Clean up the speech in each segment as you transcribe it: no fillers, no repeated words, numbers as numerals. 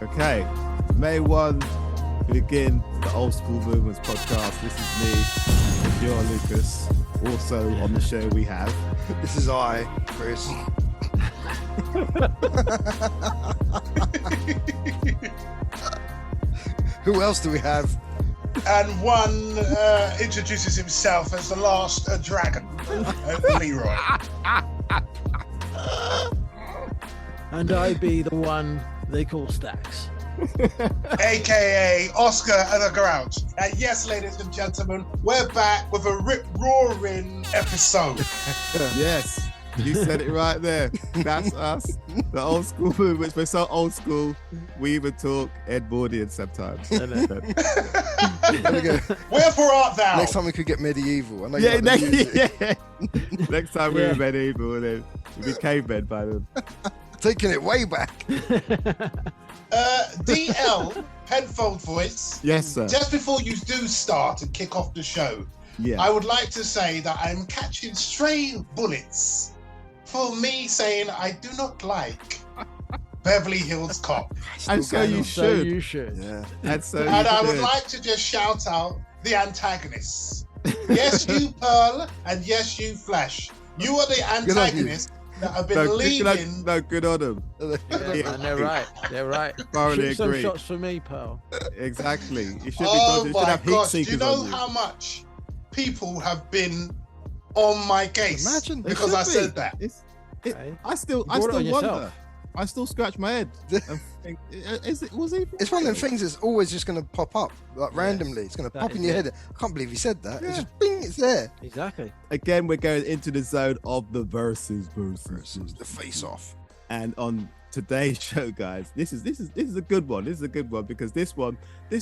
Okay, May 1, we begin the Old School Movements podcast. This is me, John Lucas. Also on the show we have... This is I, Chris. Who else do we have? And one introduces himself as the last dragon, Leroy. And I be the one they call Stacks. AKA Oscar the Grouch. And yes, ladies and gentlemen, we're back with a rip-roaring episode. Yes, you said it right there. That's us, the Old School Movements. We're so old school, we even talk Edwardian sometimes. Wherefore art thou? Next time we could get medieval. I know Next time we're medieval, and then we be cavemen by then. Taking it way back. DL Penfold voice. Yes, sir. Just before you do start and kick off the show, I would like to say that I'm catching stray bullets for me saying I do not like Beverly Hills Cop. And so you should. You should. Yeah. And I would like to just shout out the antagonists. Yes, you Pearl, and yes, you Flash. You are the antagonists that have been leading. Good on them. Yeah, and they're right. They're right. Thoroughly Shoot some agree. shots for me, Pearl. Exactly. You should Oh be. You should my have heat gosh! Do you seekers know on you. how much people have been on my case? Imagine. because I said that. I still brought it on wonder. yourself. I still scratch my head. And think, was he? It's one of them things that's always just going to pop up, like randomly. It's going to That pop in is your it. head. I can't believe he said that. Yeah. It's just bing, it's there. Exactly. Again, we're going into the zone of the verses. Versus the face off. And on today's show, guys, this is a good one. This is a good one because this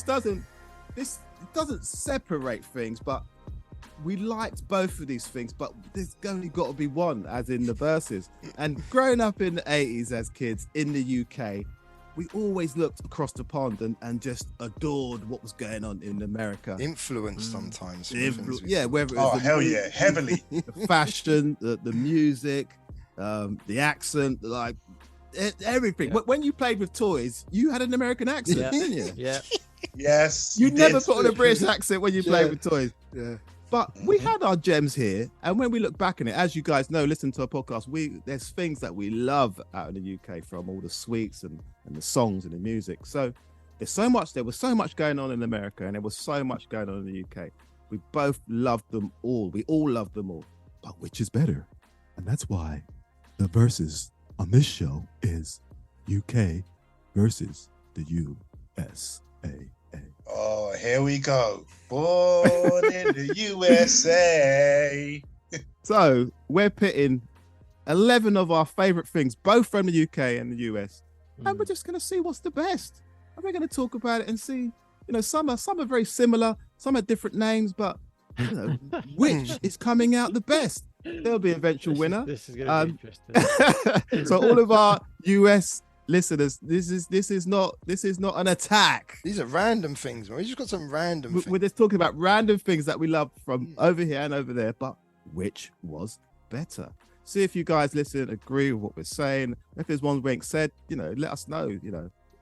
doesn't separate things, but we liked both of these things, but there's only got to be one, as in the verses. And growing up in the 80s as kids in the UK, we always looked across the pond and just adored what was going on in America. Influence sometimes. Yeah, whether it was heavily. the fashion, the music, the accent, like everything. Yeah. When you played with toys, you had an American accent, didn't you? Yeah. Yes. You never did. put on a British accent when you played with toys. Yeah. But we had our gems here, and when we look back on it, as you guys know, listen to our podcast, there's things that we love out in the UK, from all the sweets and the songs and the music. So there was so much going on in America, and there was so much going on in the UK. We both loved them all. We all loved them all. But which is better? And that's why the verses on this show is UK versus the U.S.A. Oh, here we go. Born in the USA. So we're pitting 11 of our favorite things, both from the UK and the US, and we're just going to see what's the best. And we're going to talk about it and see, some are very similar, some are different names, but which is coming out the best. There'll be an eventual winner. This is going to be interesting. So all of our US listeners, this is not an attack. These are random things, man. We just got some random things. We're just talking about random things that we love from over here and over there, but which was better? See if you guys listen, agree with what we're saying. If there's one we ain't said, let us know,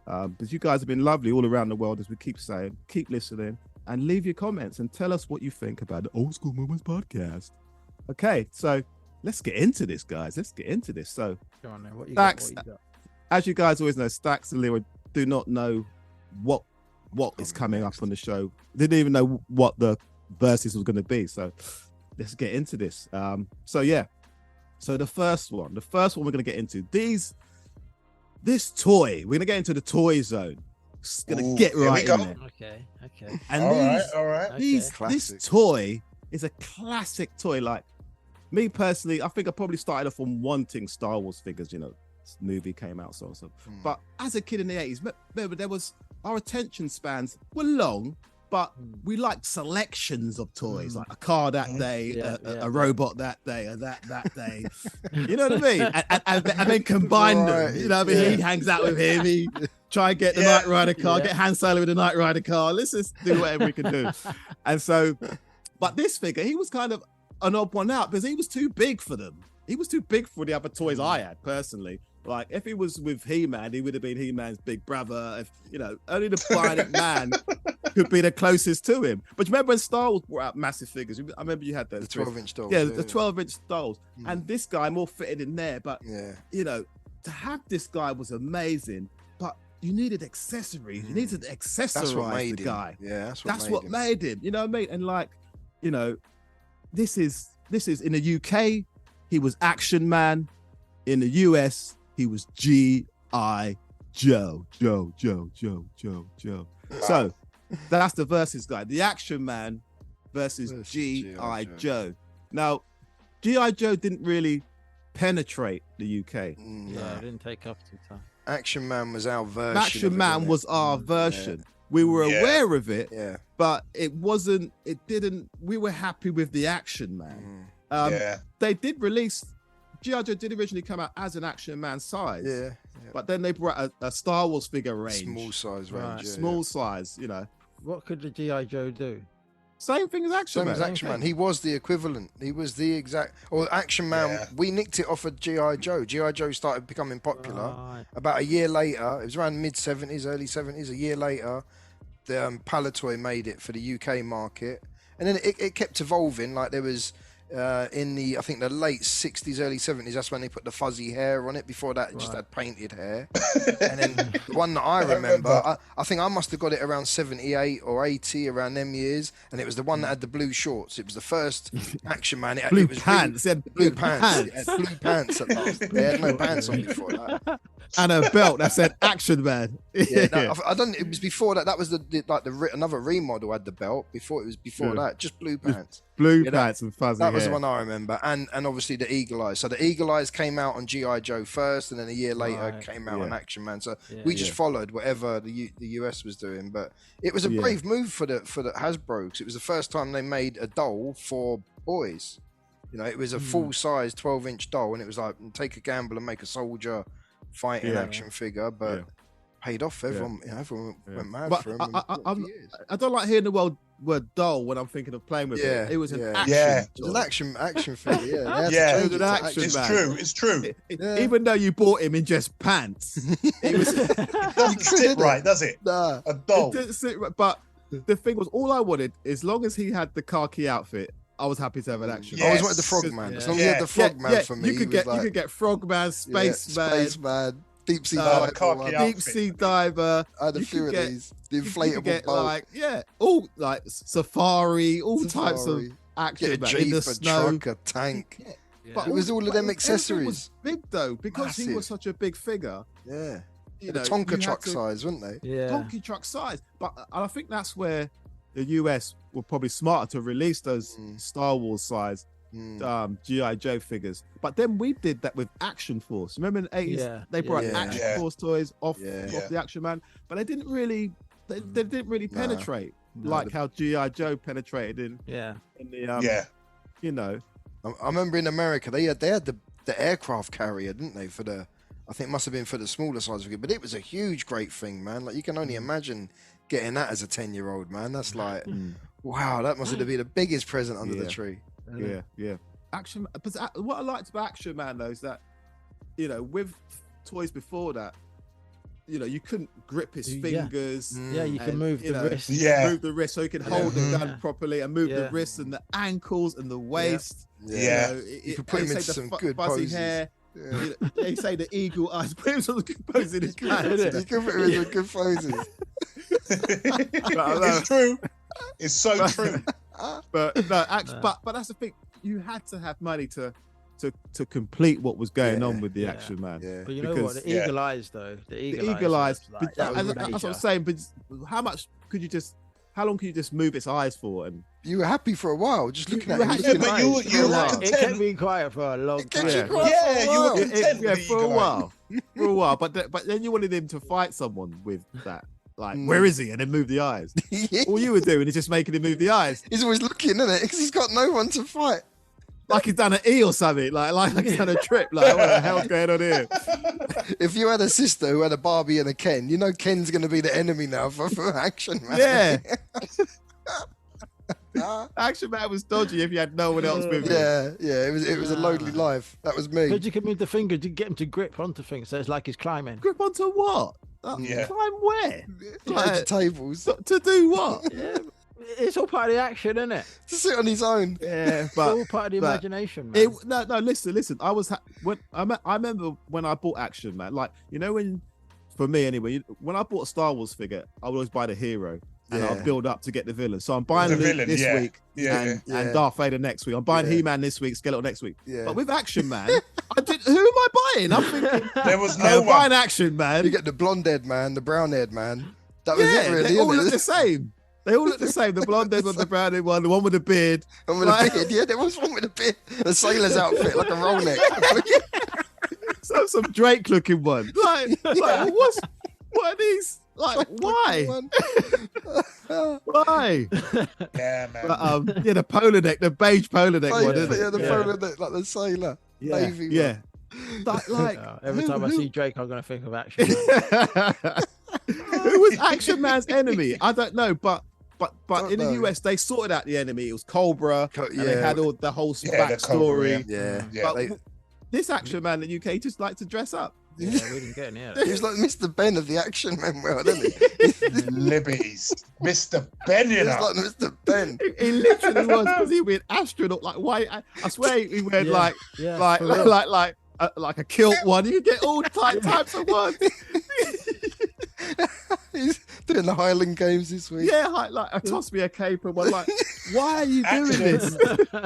because you guys have been lovely all around the world, as we keep saying. Keep listening and leave your comments and tell us what you think about the Old School Movements podcast. Okay, so let's get into this, guys. Let's get into this. So, Go on then. What you Stacks, got? as you guys always know, Stacks and Leroy do not know what is coming up on the show. They didn't even know what the verses was going to be. So let's get into this. So the first one we're going to get into, this toy, we're going to get into the toy zone. It's going to get right in there. Okay. And all right. This toy is a classic toy. Like, me personally, I think I probably started off on wanting Star Wars figures, this movie came out, so. But as a kid in the 80s, remember, our attention spans were long, but we liked selections of toys, like a car that day, a robot that day, or that day. You know what I mean? And then combine them. You know what I mean? He hangs out with him. He try and get the Knight Rider car, get Han Solo with the Knight Rider car. Let's just do whatever we can do. And so, but this figure, he was kind of an odd one out because he was too big for them. He was too big for the other toys I had personally. Like if he was with He-Man, he would have been He-Man's big brother. If only the Bionic Man could be the closest to him. But remember when Star Wars brought out massive figures? I remember you had those. The 12-inch dolls. Yeah, the 12-inch dolls. And this guy more fitted in there. But to have this guy was amazing. But you needed accessories. You needed to accessorize the guy. Yeah, that's what made him. You know what I mean? And like, this is in the UK, he was Action Man. In the US, he was G.I. Joe. Joe. So that's the versus guy. The Action Man versus G.I. Joe. Now, G.I. Joe didn't really penetrate the UK. Yeah, it didn't take up to time. Action Man was our version. Action Man was our version. Yeah. We were aware of it, but we were happy with the Action Man. They did release, G.I. Joe did originally come out as an Action Man size, but then they brought a Star Wars figure range. Small size range. Small size, What could the G.I. Joe do? Same thing as Action Man. Same as Action Man. He was the equivalent. He was the exact. Or Action Man. We nicked it off of G.I. Joe. G.I. Joe started becoming popular. About a year later, it was around mid-70s, early 70s. A year later, the Palitoy made it for the UK market, and then it kept evolving. Like there was in the, I think the late 60s, early 70s, that's when they put the fuzzy hair on it. Before that, it just had painted hair. And then the one that I remember, I think I must have got it around 78 or 80, around them years. And it was the one that had the blue shorts. It was the first Action Man. Blue pants. Blue pants. It had blue pants at last. They had no pants on before that. And a belt that said Action Man. I don't. It was before that. That was another remodel had the belt. Before it was that, just blue pants. Blue pants and fuzzy hair. That was the one I remember. And obviously the Eagle Eyes. So the Eagle Eyes came out on G.I. Joe first, and then a year later came out on Action Man. So we just followed whatever the US was doing. But it was a brave move for the Hasbro, because it was the first time they made a doll for boys. It was a full size 12-inch doll, and it was like, take a gamble and make a soldier fighting action figure, but paid off. Everyone went mad for him. I don't like hearing the word doll when I'm thinking of playing with it. It was an action. It was an action figure. It was an action. It's true. Even though you bought him in just pants, it doesn't sit right, does it? Nah. A doll. It didn't sit right. But the thing was, all I wanted, as long as he had the khaki outfit, I was happy to have an action. I always wanted the Frogman. As long as you had the Frogman for me, you could get Frogman, Spaceman, Deep Sea Diver, Deep Sea Diver. I had a few of these. The inflatable boat. All like Safari, types of action in the snow. Truck, a tank. But it was all of them accessories. Was big though, because he was such a big figure. Yeah. The Tonka truck size, weren't they? Yeah. Tonka truck size. But I think that's where the US were probably smarter to release those Star Wars size G.I. Joe figures. But then we did that with Action Force. Remember in the 80s, they brought Action Force toys off the Action Man, but they didn't really penetrate like how G.I. Joe penetrated in the I remember in America they had the aircraft carrier, didn't they, for the, I think it must have been for the smaller size figure, but it was a huge great thing, man. Like you can only imagine getting that as a 10-year-old, man. That's like wow, that must have been the biggest present under the tree. Action. But what I liked about Action Man though is that with toys before that, you couldn't grip his fingers. You can move the wrist. Move the wrist so he can hold the gun properly, and move the wrists and the ankles and the waist. You could put him into some good fuzzy poses. Hair. They say the eagle eyes. Put him some good poses in his pants. You can put him in some good poses. It's true. It's so true. But that's the thing. You had to have money to complete what was going on with the Action Man. But you know what? The eagle eyes, though. The eagle eyes. Like, that's what I'm saying. But how long could you just move its eyes for? And you were happy for a while, just looking at it. It kept me quiet for a long time. You were content for a while. For a while. But then you wanted him to fight someone with that. Like, where is he? And then move the eyes. All you were doing is just making him move the eyes. He's always looking, isn't it? Because he's got no one to fight. Like he's done an E or something. Like he's done a trip. Like, what the hell's going on here? If you had a sister who had a Barbie and a Ken, Ken's going to be the enemy now for Action Man. Yeah. Action Man was dodgy if you had no one else with you. Yeah. It was a lonely life. That was me. Because you can move the finger to get him to grip onto things, so it's like he's climbing. Grip onto what? Climb where? Like tables. To do what? Yeah, it's all part of the action, isn't it? To sit on his own. Yeah, It's all part of the imagination, man. No. Listen. I remember when I bought Action Man. Like, you know, for me anyway, when I bought a Star Wars figure, I would always buy the hero. And I'll build up to get the villain. So I'm buying Luke this week and Darth Vader next week. I'm buying He-Man this week, Skeletor next week. Yeah. But with Action Man, who am I buying? I'm thinking there was no one. Buying Action Man. You get the blonde-haired man, the brown-haired man. That was it, really. They all look the same. They all look the same. The blonde-haired one, the brown-haired one, the one with the beard. One with a beard. Yeah, there was one with a beard. The sailor's outfit, like a roll neck. some Drake-looking one. What are these? Like, why? Why? Yeah, man. But, the polar neck, the beige polar neck one, isn't it? Yeah, the polar neck, like the sailor. Navy one. Like, every time I see Drake, I'm going to think of Action Man. Who was Action Man's enemy? I don't know, but in the US, they sorted out the enemy. It was Cobra, and they had all the whole backstory. Yeah. This Action Man in the UK just liked to dress up. Yeah, we didn't get any of He was like Mr. Ben of the Action Man world, isn't he? Libby's. Mr. Ben, you know. He's like Mr. Ben. He literally was, because he went astronaut. Like, why? I swear he went like a kilt one. You get all types of ones. He's doing the Highland Games this week. Yeah, toss me a cape and one. Like, why are you doing this?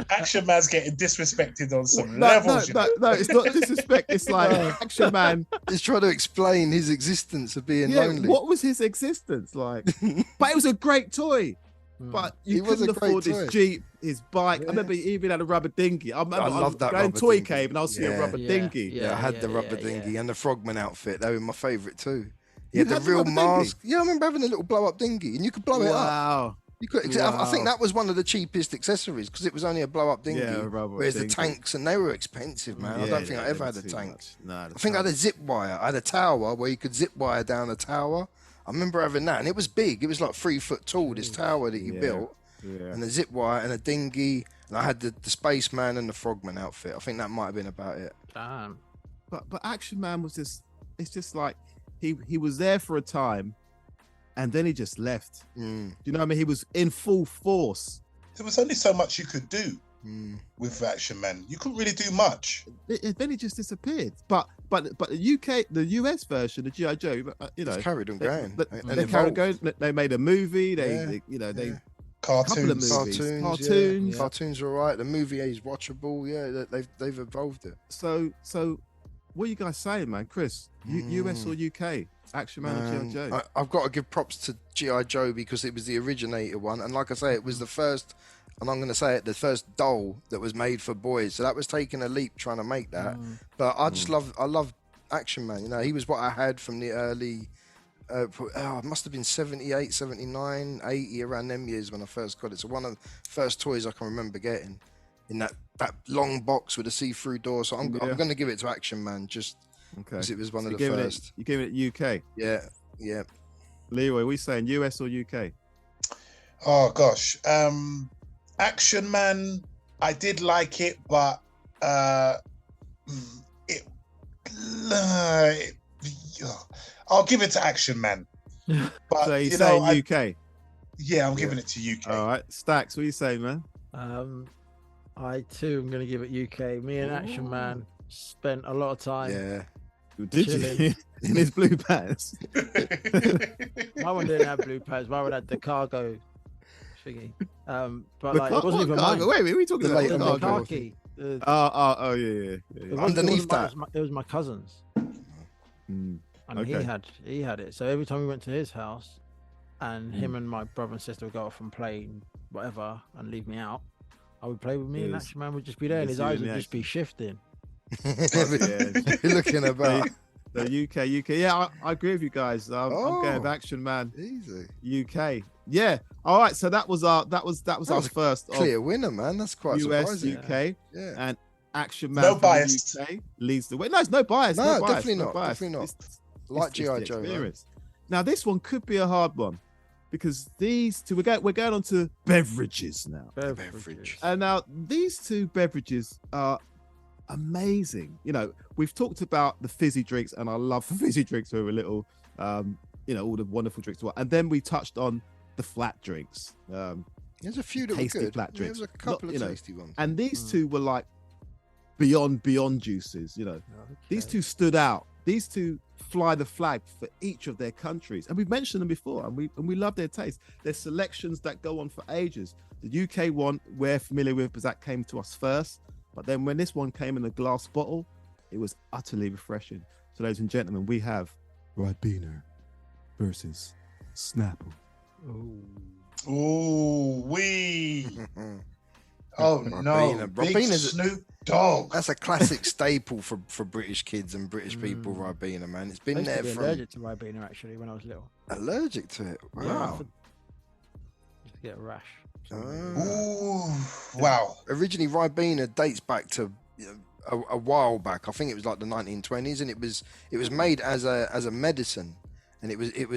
Action Man's getting disrespected on some levels. No, it's not disrespect. It's like Action Man is trying to explain his existence of being lonely. What was his existence like? But it was a great toy. But you couldn't afford his Jeep, his bike. I remember he even had a rubber dinghy. I loved that. Going Toy Cave and I'll see a rubber dinghy. Yeah, I had the rubber dinghy and the Frogman outfit. They were my favourite too. He had the real mask. Yeah, I remember having a little blow-up dinghy, and you could blow it up. You could. I think that was one of the cheapest accessories because it was only a blow-up dinghy. Yeah, whereas the tanks, and they were expensive, man. I don't think I ever had a tank. I think I had a zip wire. I had a tower where you could zip wire down a tower. I remember having that, and it was big. It was like 3 foot tall. This tower that you built, and a zip wire and a dinghy, and I had the spaceman and the Frogman outfit. I think that might have been about it. Damn. But Action Man was just. It's just like. He was there for a time, and then he just left. Do you know what I mean? He was in full force. There was only so much you could do with Action Man. You couldn't really do much. Then he just disappeared. But the US version, the G.I. Joe, it's carried on going. They carried going. They made a movie. They cartoons. Cartoons are all right. The movie is watchable. Yeah, they've evolved it. So. What are you guys saying, man? Chris, US or UK? Action Man or G.I. Joe? I've got to give props to G.I. Joe because it was the originator one. And like I say, it was the first, and I'm going to say it, the first doll that was made for boys. So that was taking a leap trying to make that. But I just love Action Man. You know, he was what I had from the early, it must have been 78, 79, 80, around them years when I first got it. So one of the first toys I can remember getting. In that long box with a see-through door, so I'm going to give it to Action Man just because it was one of the first. You're giving it UK? Yeah. Leroy, we saying US or UK? Oh gosh, Action Man. I did like it, but I'll give it to Action Man. But so you're saying UK? Yeah, I'm giving it to UK. All right, Stacks, what are you saying, man? I too am going to give it UK. Me and Action Man spent a lot of time. Yeah. Did you? In his blue pants? My one didn't have blue pants. My one had the cargo thingy. But like, it wasn't even mine. Wait, we talking about the khaki. Oh, yeah. Underneath that. It was my cousin's. And he had it. So every time we went to his house and him and my brother and sister would go off and play whatever and leave me out, I would play with me, and Action Man would just be there, and his eyes would just be shifting. Looking about. The UK. Yeah, I agree with you guys. I'm going with Action Man. Easy. UK. Yeah. All right. So that was our first clear winner, man. That's quite US, surprising. UK, and Action Man. No bias. UK leads the way. No, it's no bias. No, bias, definitely not. Bias. Definitely not. Like G.I. Joe. Now this one could be a hard one. because these two, we're going on to beverages now. Beverage. And now these two beverages are amazing. You know, we've talked about the fizzy drinks, and I love fizzy drinks when we were little. You know, all the wonderful drinks. And then we touched on the flat drinks. There's a few that were tasty good. flat drinks. There's a couple of tasty ones. And these two were like beyond juices. You know, these two stood out. These two fly the flag for each of their countries, and we've mentioned them before, and we love their taste. There's selections that go on for ages. The UK one we're familiar with because that came to us first, but then when this one came in a glass bottle, it was utterly refreshing. So, ladies and gentlemen, we have Ribena versus Snapple. Ooh, wee. Oh no, big Snoop Dogg. That's a classic staple for British kids and British people. Ribena, man, it's been there from. Allergic to Ribena actually when I was little. Allergic to it? Wow. Used to get a rash. Ooh, wow. Originally, Ribena dates back to a while back. I think it was like the 1920s, and it was made as a medicine. And it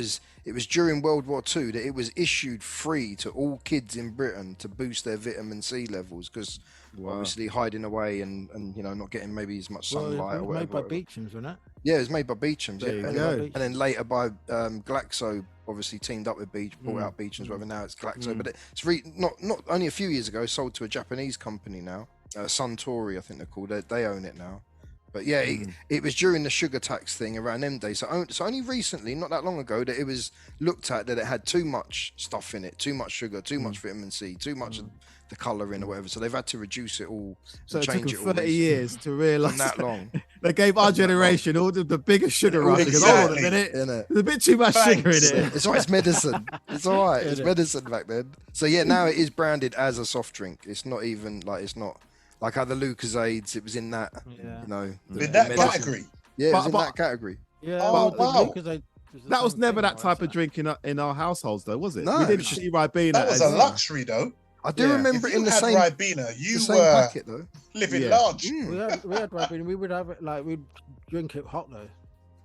was during World War II that it was issued free to all kids in Britain to boost their vitamin C levels, because obviously hiding away and you know, not getting maybe as much sunlight or whatever. Made by Beecham's, wasn't it? Yeah, it was made by Beecham's. There Yeah. you go. And then later by Glaxo, obviously teamed up with brought out Beecham's, whatever. Now it's Glaxo, but it's not only a few years ago sold to a Japanese company now, Suntory, I think they're called. They own it now. But yeah, it was during the sugar tax thing around them days. So only recently, not that long ago, that it was looked at that it had too much stuff in it, too much sugar, too much vitamin C, too much of the colouring or whatever. So they've had to reduce it all. So and it took change them it 30 years to realise that long. They gave our generation all the biggest sugar rush. Exactly. Hold on a minute. There's a bit too much sugar in it. It's all right, it's medicine. It's all right. It's medicine back then. So yeah, now it is branded as a soft drink. It's not even like, it's not like how the Lucozades, it was in that, you know. In that category. Yeah, it was in that category. Yeah. Oh, wow. That was never that type of drink in our households, though, was it? No, we didn't see Ribena. That was a luxury, though. I do remember If it in you the had same Ribena, you same were packet though. living large. We had Ribena. We would have it like we'd drink it hot though.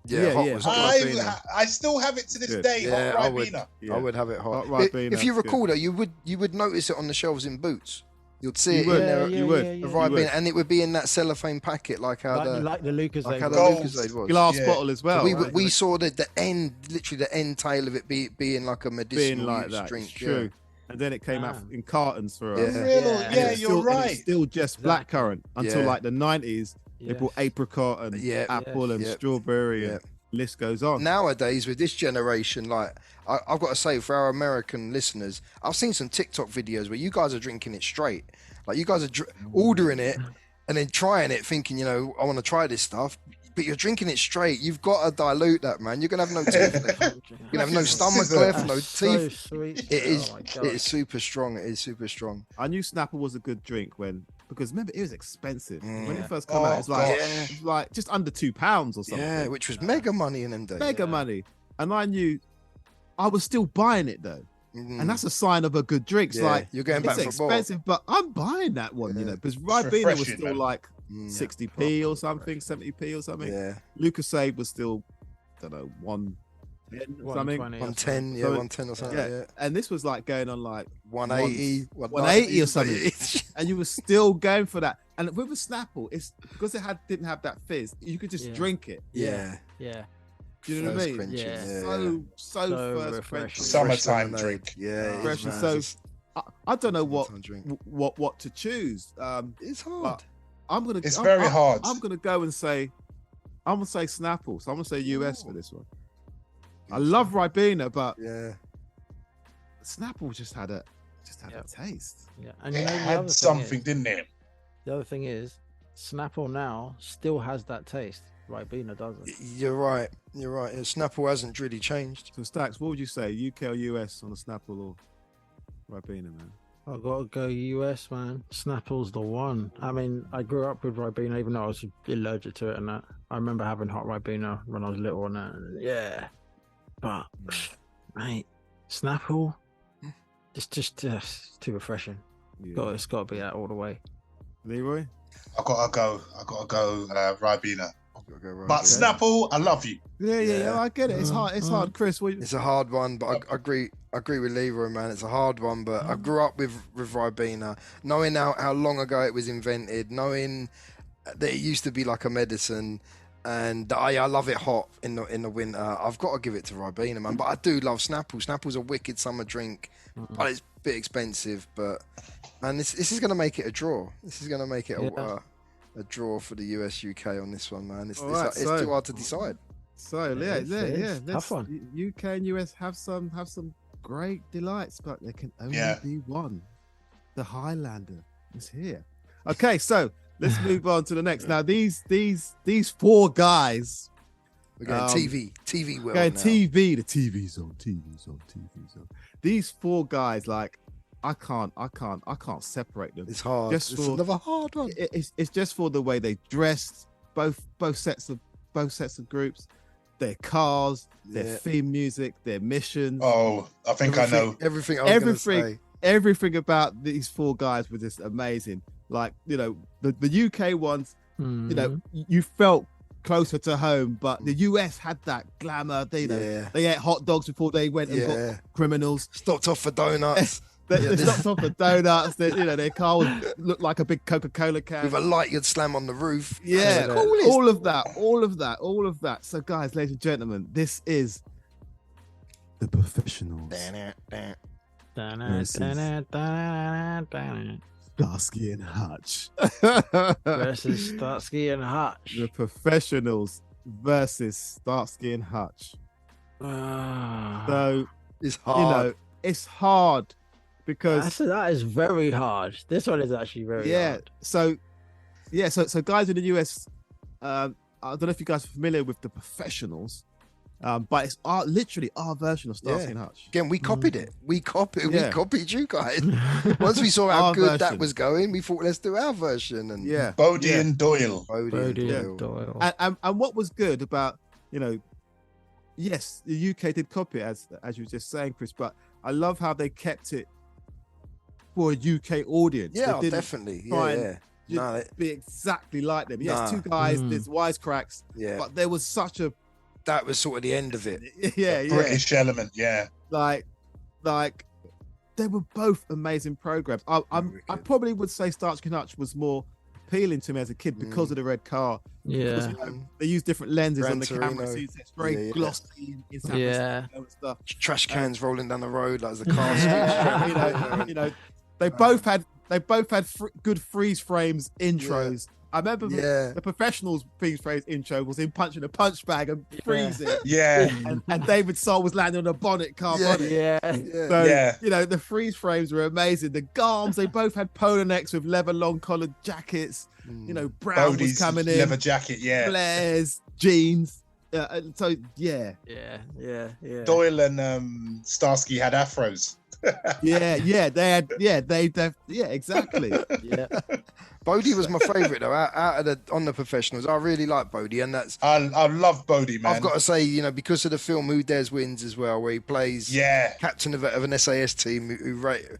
Yeah, hot was hot Ribena. I still have it to this day. Yeah, hot Ribena. I would have it hot. Ribena, If you recall, though, you would notice it on the shelves in Boots. You'd see it in there. You would. Ribena, and it would be in that cellophane packet, like how the Lucozade, like how the Gold Lucozade was. glass bottle as well. So we saw the end, literally the end tail of it being like a medicinal like that. drink. It's true. And then it came out in cartons for us. Yeah, you're right. It's still just blackcurrant until like the 90s. They brought apricot and apple and strawberry and list goes on. Nowadays, with this generation, like I've got to say, for our American listeners, I've seen some TikTok videos where you guys are drinking it straight. Like you guys are ordering it and then trying it, thinking, you know, I want to try this stuff. But you're drinking it straight. You've got to dilute that, man. You're gonna have no teeth left. You're gonna have no stomach left, no teeth. So sweet. It is super strong. It is super strong. I knew Snapple was a good drink because remember it was expensive when it first came out. It was like just under £2 or something. Yeah, which was mega money in them days. Mega money, and I knew I was still buying it though. And that's a sign of a good drink. It's like you're going back it's for expensive, but I'm buying that one, you know, because Ribena was still like 60p or something, 70p or something. Yeah. Lucozade was still, I don't know, 110 or something. 110, 110 or something. Yeah. And this was like going on like 180, 180 or something. And you were still going for that. And with a Snapple, it's because it didn't have that fizz, you could just drink it. Yeah. Do you know what I mean? Yeah. So first quenching. Summertime drink. Yeah. Fresh. So I don't know what to choose. It's hard. It's very hard. I'm gonna go and say, I'm gonna say Snapple. So I'm gonna say US for this one. I love Ribena, but Snapple just had a taste. Yeah, and it had something, didn't it? The other thing is, Snapple now still has that taste. Ribena doesn't. You're right. Snapple hasn't really changed. So Stacks, what would you say, UK or US on a Snapple or Ribena, man? I gotta go US, man. Snapple's the one. I mean, I grew up with Ribena, even though I was allergic to it and that. I remember having hot Ribena when I was little and that. Yeah, but mate, Snapple, it's just too refreshing. It's got to be that all the way. Leroy, I gotta go Ribena. But Snapple, I love you. Yeah, I get it. It's hard. It's hard, Chris. It's a hard one, but I agree I agree with Leroy, man. It's a hard one, but I grew up with Ribena, knowing how long ago it was invented, knowing that it used to be like a medicine, and I love it hot in the winter. I've got to give it to Ribena, man. But I do love Snapple. Snapple's a wicked summer drink, but it's a bit expensive. But man, this is going to make it a draw. This is going to make it a draw for the U.S.-U.K. on this one, man. It's too hard to decide. So yeah. Tough one. UK and US have some great delights, but there can only be one. The Highlander is here. Okay, so let's move on to the next. Now these four guys. We're going TV world going now. TV. The TV zone. These four guys, like, I can't separate them. It's hard. It's another hard one. It's just for the way they dressed. Both sets of groups. Their cars, their theme music, their missions. Oh, I think I know everything. Everything about these four guys was just amazing. Like, you know, the UK ones, you know, you felt closer to home, but the US had that glamour. They ate hot dogs before they went and got criminals. Stopped off for donuts. They stopped off for donuts. Their car looked like a big Coca-Cola can with a light you'd slam on the roof. Yeah, all of that. So, guys, ladies and gentlemen, this is the Professionals. Starsky and Hutch versus Starsky and Hutch. The Professionals versus Starsky and Hutch. So it's hard. You know, it's hard. Because that is very hard. This one is actually very hard. So guys in the US, I don't know if you guys are familiar with the Professionals, but it's literally our version of Starsky and Hutch. Again, we copied it. We copied you guys. Once we saw how good that was going, we thought, let's do our version. And Bodie and Doyle. Bodie and Doyle. And what was good about, you know, yes, the UK did copy it, as you were just saying, Chris, but I love how they kept it for a UK audience. Yeah, definitely. Be exactly like them. Yes, two guys, there's wisecracks, but there was that was sort of the end of it. British element, Like they were both amazing programs. I probably would say Starsky and Hutch was more appealing to me as a kid because of the red car. Because, you know, they use different lenses on the camera, so it's very glossy in San Francisco and stuff. Trash cans rolling down the road like the car. You know, they both had good freeze frames intros. I remember the Professionals freeze frames intro was him punching a punch bag and freezing. And David Soul was landing on a bonnet car bonnet. So, you know, the freeze frames were amazing. The Garms, they both had polo necks with leather long collared jackets. You know, Brown Bodie's was coming in. Leather jacket, Blair's jeans. So Doyle and Starsky had afros. Exactly. Bodie was my favourite though. Out of on the Professionals, I really like Bodie, and that's I love Bodie, man. I've got to say, you know, because of the film Who Dares Wins as well, where he plays captain of an SAS team who raid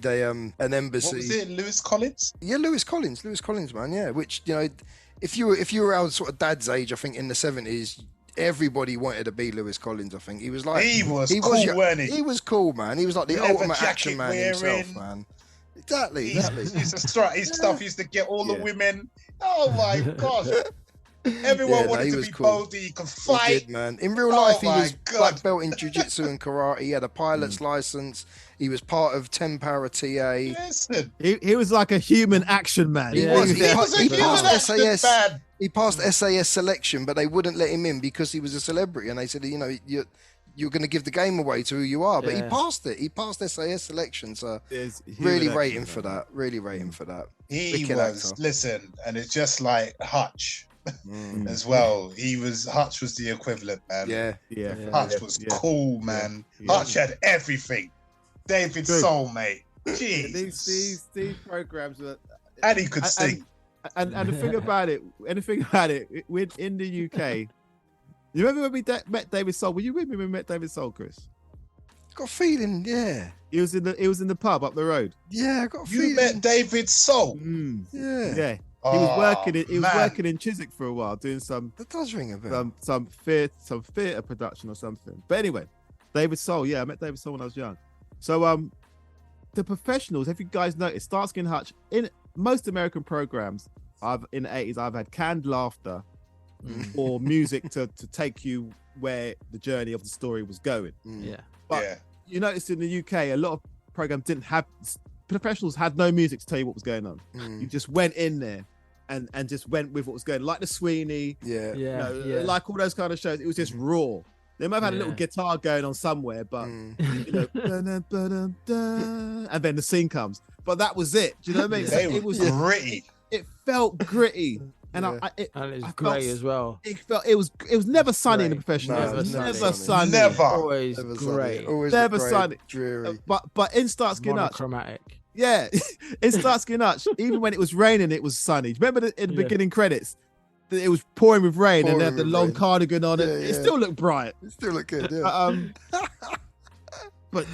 an embassy. What was it, Lewis Collins? Yeah, Lewis Collins, man. Yeah, which, you know, if you were our sort of dad's age, I think in the 70s. Everybody wanted to be Lewis Collins. I think he was like he was cool, weren't he? He was cool, man. He was like the ultimate action man himself, man. Exactly. His stuff used to get all the women. Oh my gosh! Everyone wanted to be Bodie. He could fight, he did, man. In real life, he was black belt in jiu-jitsu and karate. He had a pilot's license. He was part of 10 Para TA. Listen, he was like a human action man. He passed SAS. He passed SAS selection, but they wouldn't let him in because he was a celebrity, and they said, you know, you're going to give the game away to who you are. But he passed it. He passed SAS selection, so really rate him for that. Really rate him for that. He was listen, and it's just like Hutch. As well, Hutch was the equivalent, man. Hutch was cool, man. Hutch had everything. David Soul, mate. Jeez. These programs were, and he could sing. And the thing about it, in the UK, you remember when we met David Soul? Were you with me when we met David Soul, Chris? Got a feeling, He was in the pub up the road. Yeah, I got a feeling. You met David Soul. Yeah. He was working in Chiswick for a while, doing some. That does ring a bell. Some theatre production or something. But anyway, David Soul, yeah, I met David Soul when I was young. So the professionals, if you guys noticed, Starsky and Hutch in most American programs, in the 80s, I've had canned laughter or music to take you where the journey of the story was going. Yeah. But you noticed in the UK, a lot of programs didn't have, professionals had no music to tell you what was going on. You just went in there and just went with what was going on. Like the Sweeney, like all those kind of shows. It was just raw. They might have had a little guitar going on somewhere, but you know, and then the scene comes. But that was it. Do you know what I mean? So it was gritty. It felt gritty, and and it was grey as well. It was never sunny in the professional. Never sunny. Never. Always grey. Always never sunny. Dreary. But in Starsky and Hutch, monochromatic. yeah, in Starsky and Hutch, even when it was raining, it was sunny. Remember in the beginning credits? It was pouring with rain, and they had the long cardigan on it. It still looked bright. It still looked good, yeah. But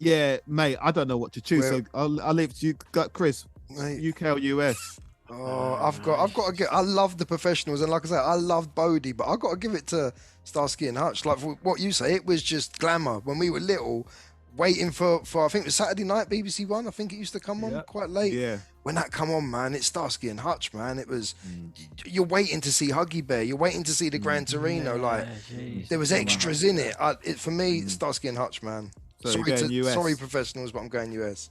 yeah, mate, I don't know what to choose. So I'll leave it to you, Chris. Mate. UK or US? Oh, I've got to get. I love the professionals, and like I said, I loved Bodie, but I've got to give it to Starsky and Hutch. Like what you say, it was just glamour when we were little. Waiting for I think it was Saturday night, BBC One. I think it used to come on quite late. Yeah. When that come on, man, it's Starsky and Hutch, man. It was you're waiting to see Huggy Bear. You're waiting to see the Gran Torino. There was extras in it. For me, Starsky and Hutch, man. So sorry, professionals, but I'm going US.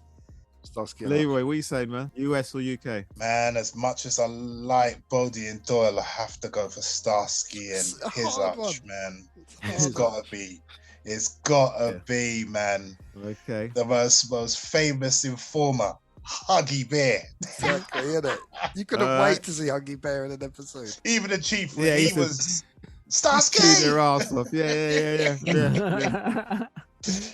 Starsky and Leroy, Hutch. what are you saying, man? US or UK? Man, as much as I like Bodie and Doyle, I have to go for Starsky and his Hutch, man. It's gotta be. It's gotta be, man. Okay. The most famous informer, Huggy Bear. Exactly, innit? You couldn't wait to see Huggy Bear in an episode. Even the chief, Yeah, he was Starsky. Chewing their ass off. Yeah.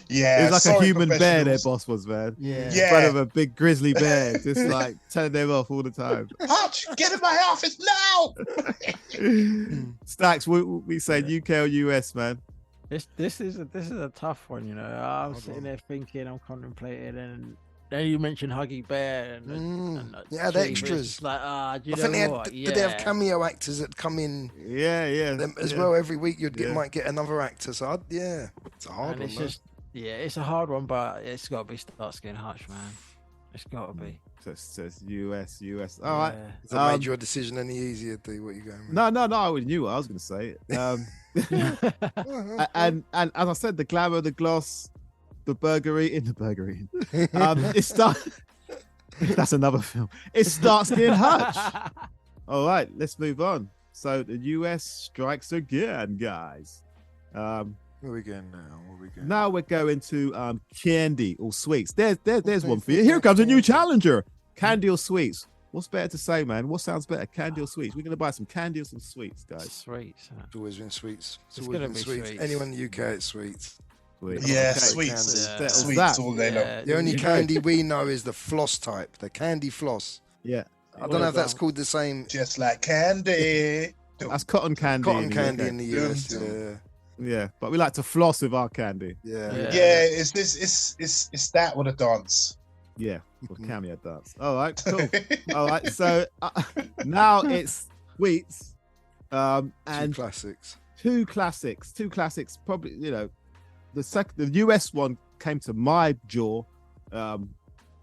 Yeah, it was like a human bear, their boss was, man. Yeah. In front of a big grizzly bear, just like telling them off all the time. Hutch, get in my office now. Stacks, we say UK or US, man? This is a tough one, you know. I'm sitting there thinking, I'm contemplating, and then you mentioned Huggy Bear and yeah, the extras. It's like, do I you think know what? did they have cameo actors that come in? Yeah. As well, every week might get another actor. So it's a hard one. It's a hard one, but it's got to be Starsky and Hutch, man. It's got to be. So it's US. All right. Has that made your decision any easier, D? What you going with? No, I already knew what I was going to say. And as I said, the glamour, the gloss, the Burger Inn. That's another film. It Starsky and Hutch. All right, let's move on. So the US strikes again, guys. Where are we going now? Now we're going to candy or sweets. There's one for you. Here comes a new challenger. Candy or sweets? What's better to say, man? What sounds better, candy or sweets? We're going to buy some candy or some sweets, guys. Sweets. It's always been sweets. It's going to be sweets. Anyone in the UK, it's sweets. Yeah, Okay. sweets. Yeah. Sweets all day long. The only candy we know is the floss type, the candy floss. Yeah. I don't know if that's called the same. Just like candy. That's cotton candy. Cotton candy in the US. Yeah, but we like to floss with our candy. Yeah. It's that with a dance. Yeah, with cameo dance. All right, cool. All right, so now it's sweets. And two classics. Probably, you know, the US one came to my jaw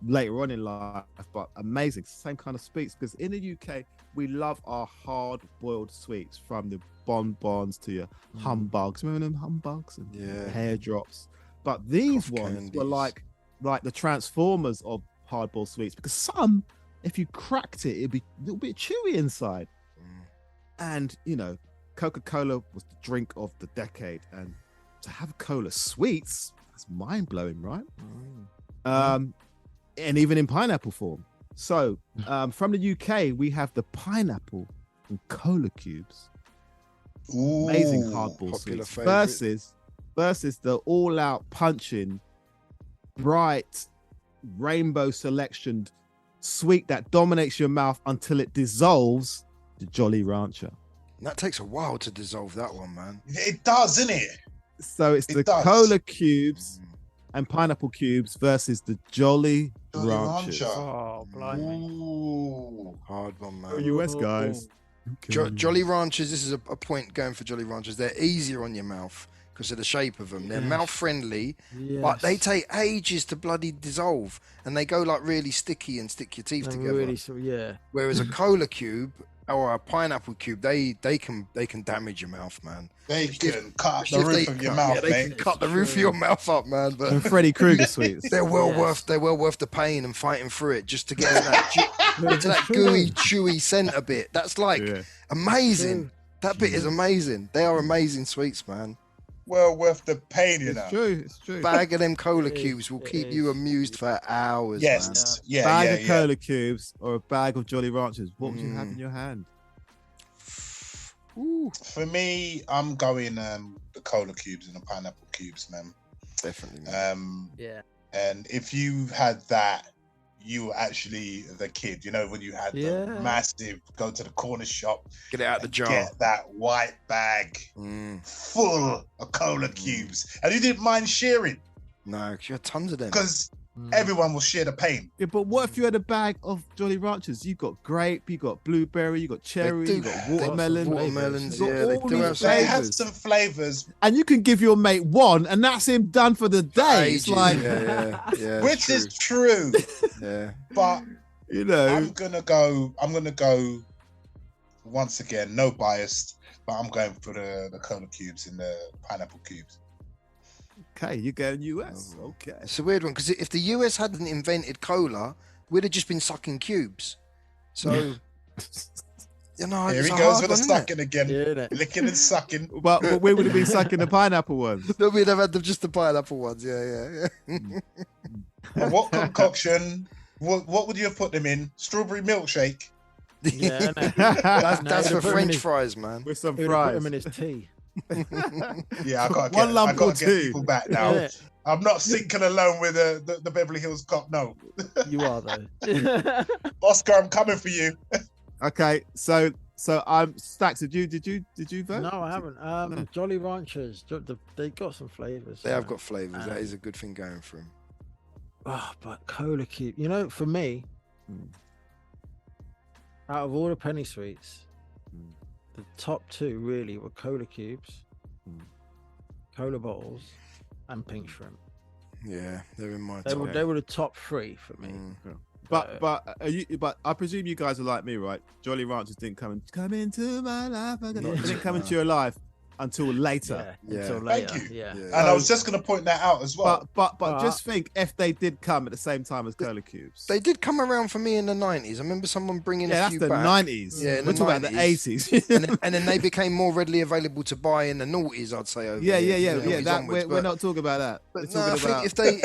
later on in life, but amazing. Same kind of sweets, because in the UK we love our hard-boiled sweets, from the bonbons to your humbugs. Remember them humbugs and hair drops? But these ones were like the Transformers of hard-boiled sweets, because some, if you cracked it, it'd be a little bit chewy inside. And you know, Coca-Cola was the drink of the decade, and to have cola sweets, that's mind-blowing, right? And even in pineapple form. So from the UK, we have the pineapple and cola cubes. Ooh, amazing hardball sweets versus the all-out punching, bright, rainbow selectioned sweet that dominates your mouth until it dissolves, the Jolly Rancher. And that takes a while to dissolve that one, man. It does, isn't it? So it's the cola cubes and pineapple cubes versus the Jolly Rancher. Oh, blimey. Ooh. Hard one, man. US guys. Jolly Ranchers, this is a point going for Jolly Ranchers. They're easier on your mouth. because of the shape of them. They're mouth friendly, Yes. but they take ages to bloody dissolve, and they go like really sticky and stick your teeth together. Really, so yeah. Whereas a cola cube or a pineapple cube, they can damage your mouth, man. They can cut the roof of your mouth, they mate. can cut the roof of your mouth up, man. But And Freddy Krueger sweets. they're well worth the pain and fighting through it just to get to that gooey, chewy centre bit. That's like amazing. That bit is amazing. They are amazing sweets, man. Well worth the pain, you know. It's true. Bag of them cola cubes will keep you amused for hours. Yes, man. yeah, Bag of cola cubes or a bag of Jolly Ranchers. What would you have in your hand? Ooh, For me, I'm going the cola cubes and the pineapple cubes, man. definitely. Man. Yeah. And if you had that, you were actually the kid, you know, when you had the massive, go to the corner shop, Get it out the jar. get that white bag full of cola cubes, and you didn't mind sharing No, 'cause you had tons of them. because everyone will share the pain. Yeah, but what if you had a bag of Jolly Ranchers? You got grape, you got blueberry, you got cherry, you got watermelon. Watermelons, You've got yeah, they all do these have some They flavours. have some flavors, And you can give your mate one, and that's him done for the day. It's Ages. like, yeah, which is true. yeah. But you know, I'm gonna go once again, no bias, but I'm going for the cola cubes and the pineapple cubes. okay, you're going US. Okay. It's a weird one because if the US hadn't invented cola, we'd have just been sucking cubes. So, you know, Here it's he a goes hard with the one, isn't it? sucking again, Yeah, licking and sucking. But we would have been sucking the pineapple ones. No, we'd have had just the pineapple ones. Yeah. And what concoction? What would you have put them in? Strawberry milkshake. Yeah, That's for put him in French his- fries, man. With some He would have put him in fries. his tea. Yeah, I gotta One get, lump I gotta or get two. people back now. Yeah, I'm not sinking alone with the Beverly Hills Cop. No, you are though. Oscar, I'm coming for you. Okay, so I'm Stacks. Did you vote? No, I haven't. No. Jolly Ranchers, they got some flavors. They have got flavours. That is a good thing going for them. Oh, but cola cube. You know, for me, out of all the penny sweets, the top two really were cola cubes, cola bottles, and pink shrimp. Yeah, they're in my They top. were the top three for me. But I presume you guys are like me, right? Jolly Ranchers didn't come into my life. It didn't come into your life until later. Yeah. Until Thank later. you. Yeah. And I was just going to point that out as well. But just think if they did come at the same time as cola cubes. They did come around for me in the 90s. I remember someone bringing a that's few the back. 90s. Yeah, in we're the talking about the 80s. and then they became more readily available to buy in the noughties, I'd say. Over yeah. the noughties That, onwards, we're not talking about that. We're But no, I talking about think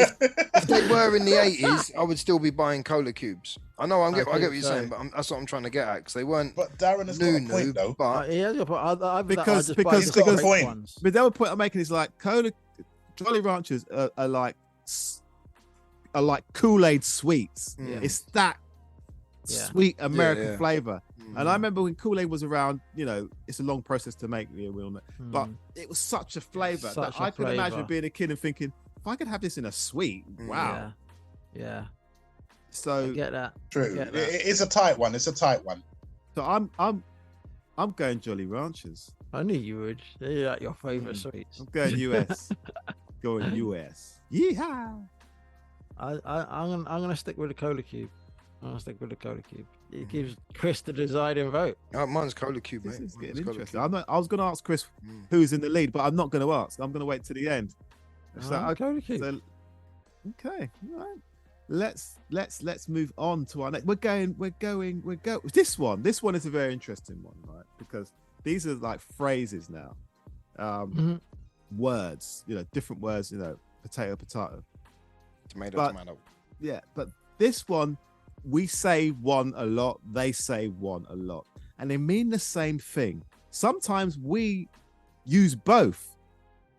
if they were in the 80s, I would still be buying cola cubes. I know, I get what you're saying, but that's what I'm trying to get at because they weren't. But Darren has got a point, though. But He has got a point. Because he's got a point. Ones. But the other point I'm making is like Jolly Ranchers are like Kool-Aid sweets. Yeah. It's that sweet American flavor. And I remember when Kool-Aid was around, you know, it's a long process to make, but it was such a flavor that I could imagine being a kid and thinking, if I could have this in a sweet, wow. Yeah. So I get that. True. It is a tight one. It's a tight one. So I'm going Jolly Ranchers. I knew you would. They're like your favorite sweets. I'm going US. Going US. Yeehaw. I'm gonna stick with the cola cube. It gives Chris the deciding vote. Oh, mine's cola cube, mate. This is getting Mine's cola interesting. cube. I was going to ask Chris who's in the lead, but I'm not going to ask. I'm going to wait to the end. Cola cube. Okay, all right. Let's move on to our next. We're going. This one is a very interesting one, right? Because these are like phrases now, words. You know, different words. You know, potato, Tomato. Yeah, but this one, we say one a lot. They say one a lot, and they mean the same thing. Sometimes we use both.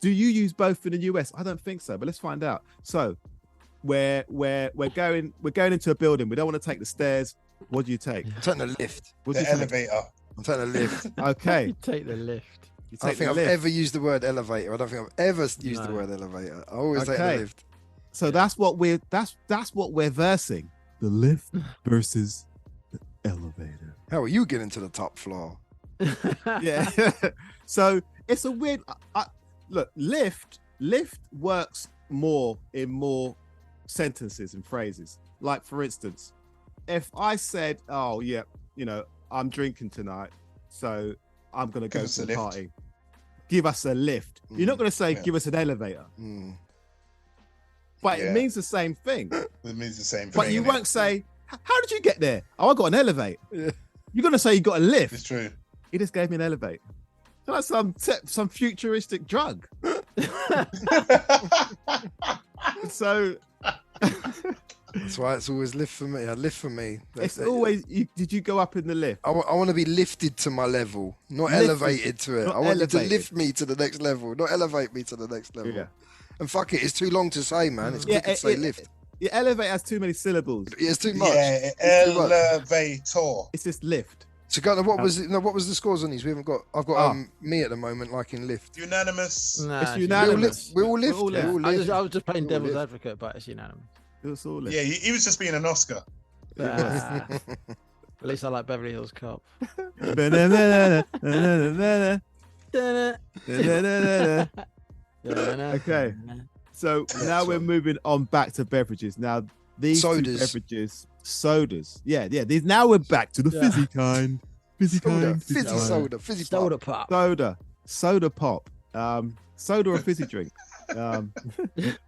Do you use both in the US? I don't think so, but let's find out. So. We're going into a building. We don't want to take the stairs. What do you take? I'm taking the lift. What do The you take? elevator. I'm taking the lift. Okay. You take the lift. You I don't take think the I've lift. ever used the word elevator. I don't think I've ever used the word elevator. I always take the Okay. lift. So that's what we're versing. The lift versus the elevator. How are you getting to the top floor? Yeah. So it's a weird. look, lift works more in more sentences and phrases. Like, for instance, if I said, oh yeah, I'm drinking tonight, so I'm gonna go to the party. Give us a lift. You're not gonna say give us an elevator. But it means the same thing. It means the same thing. But you won't say, how did you get there? Oh, I got an elevator. Yeah. You're gonna say you got a lift. It's true. He just gave me an elevator. So that's some futuristic drug. So that's why it's always lift for me. Lift for me. Always. Did you go up in the lift? I want to be lifted to my level, not elevated to it. I want you to lift me to the next level, not elevate me to the next level. Yeah. And fuck it, it's too long to say, man. It's quick to say lift. Your elevate has too many syllables. It's too much. Yeah, elevator. It's just lift. So, Gunnar, what was the scores on these? I've got me at the moment, like in lift. Unanimous. Nah, it's unanimous. We all lift. I was just playing devil's advocate, but it's unanimous. It was all lift. Yeah, he was just being an Oscar. At least I like Beverly Hills Cop. Okay. So now we're moving on back to beverages. Now these two beverages, sodas. Yeah. Now we're back to the fizzy kind. Fizzy soda pop. Soda pop. Soda or fizzy drink.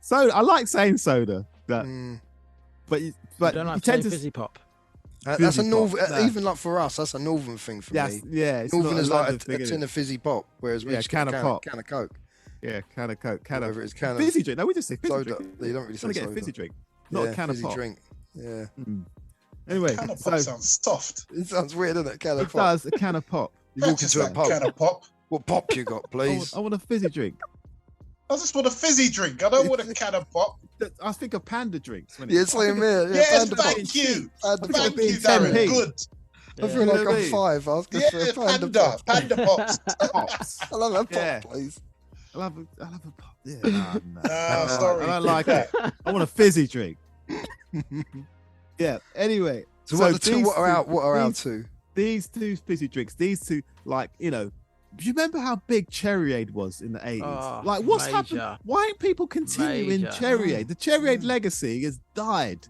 Soda. I like saying soda, but you don't like saying fizzy pop. That's a northern, even like for us, that's a northern thing for me. Yeah, northern is like a tin of fizzy pop, whereas we just can of pop, can of Coke. Yeah, can of Coke, it's can fizzy drink. No, we just say fizzy soda. drink. You don't really say get a fizzy drink, not a can of pop. Drink. Yeah. Anyway, can of pop sounds soft. It sounds weird, doesn't it? Can of pop. It does. A can of pop. You walk into a pub. Can of pop. What pop you got, please? I want a fizzy drink. I just want a fizzy drink. I don't want a can of pop. I think of panda drinks. Same here. Yes, thank you. Thank you, Darren. Good. I feel like I'm 5. I was going to say panda pops. I love a pop, please. I love a pop. Yeah. No, sorry. I don't like it. I want a fizzy drink. Yeah. Anyway. So what are our two? These two fizzy drinks. These two, do you remember how big Cherryade was in the 80s? Oh, what's happened? Why ain't people continuing Cherryade? The Cherryade legacy has died.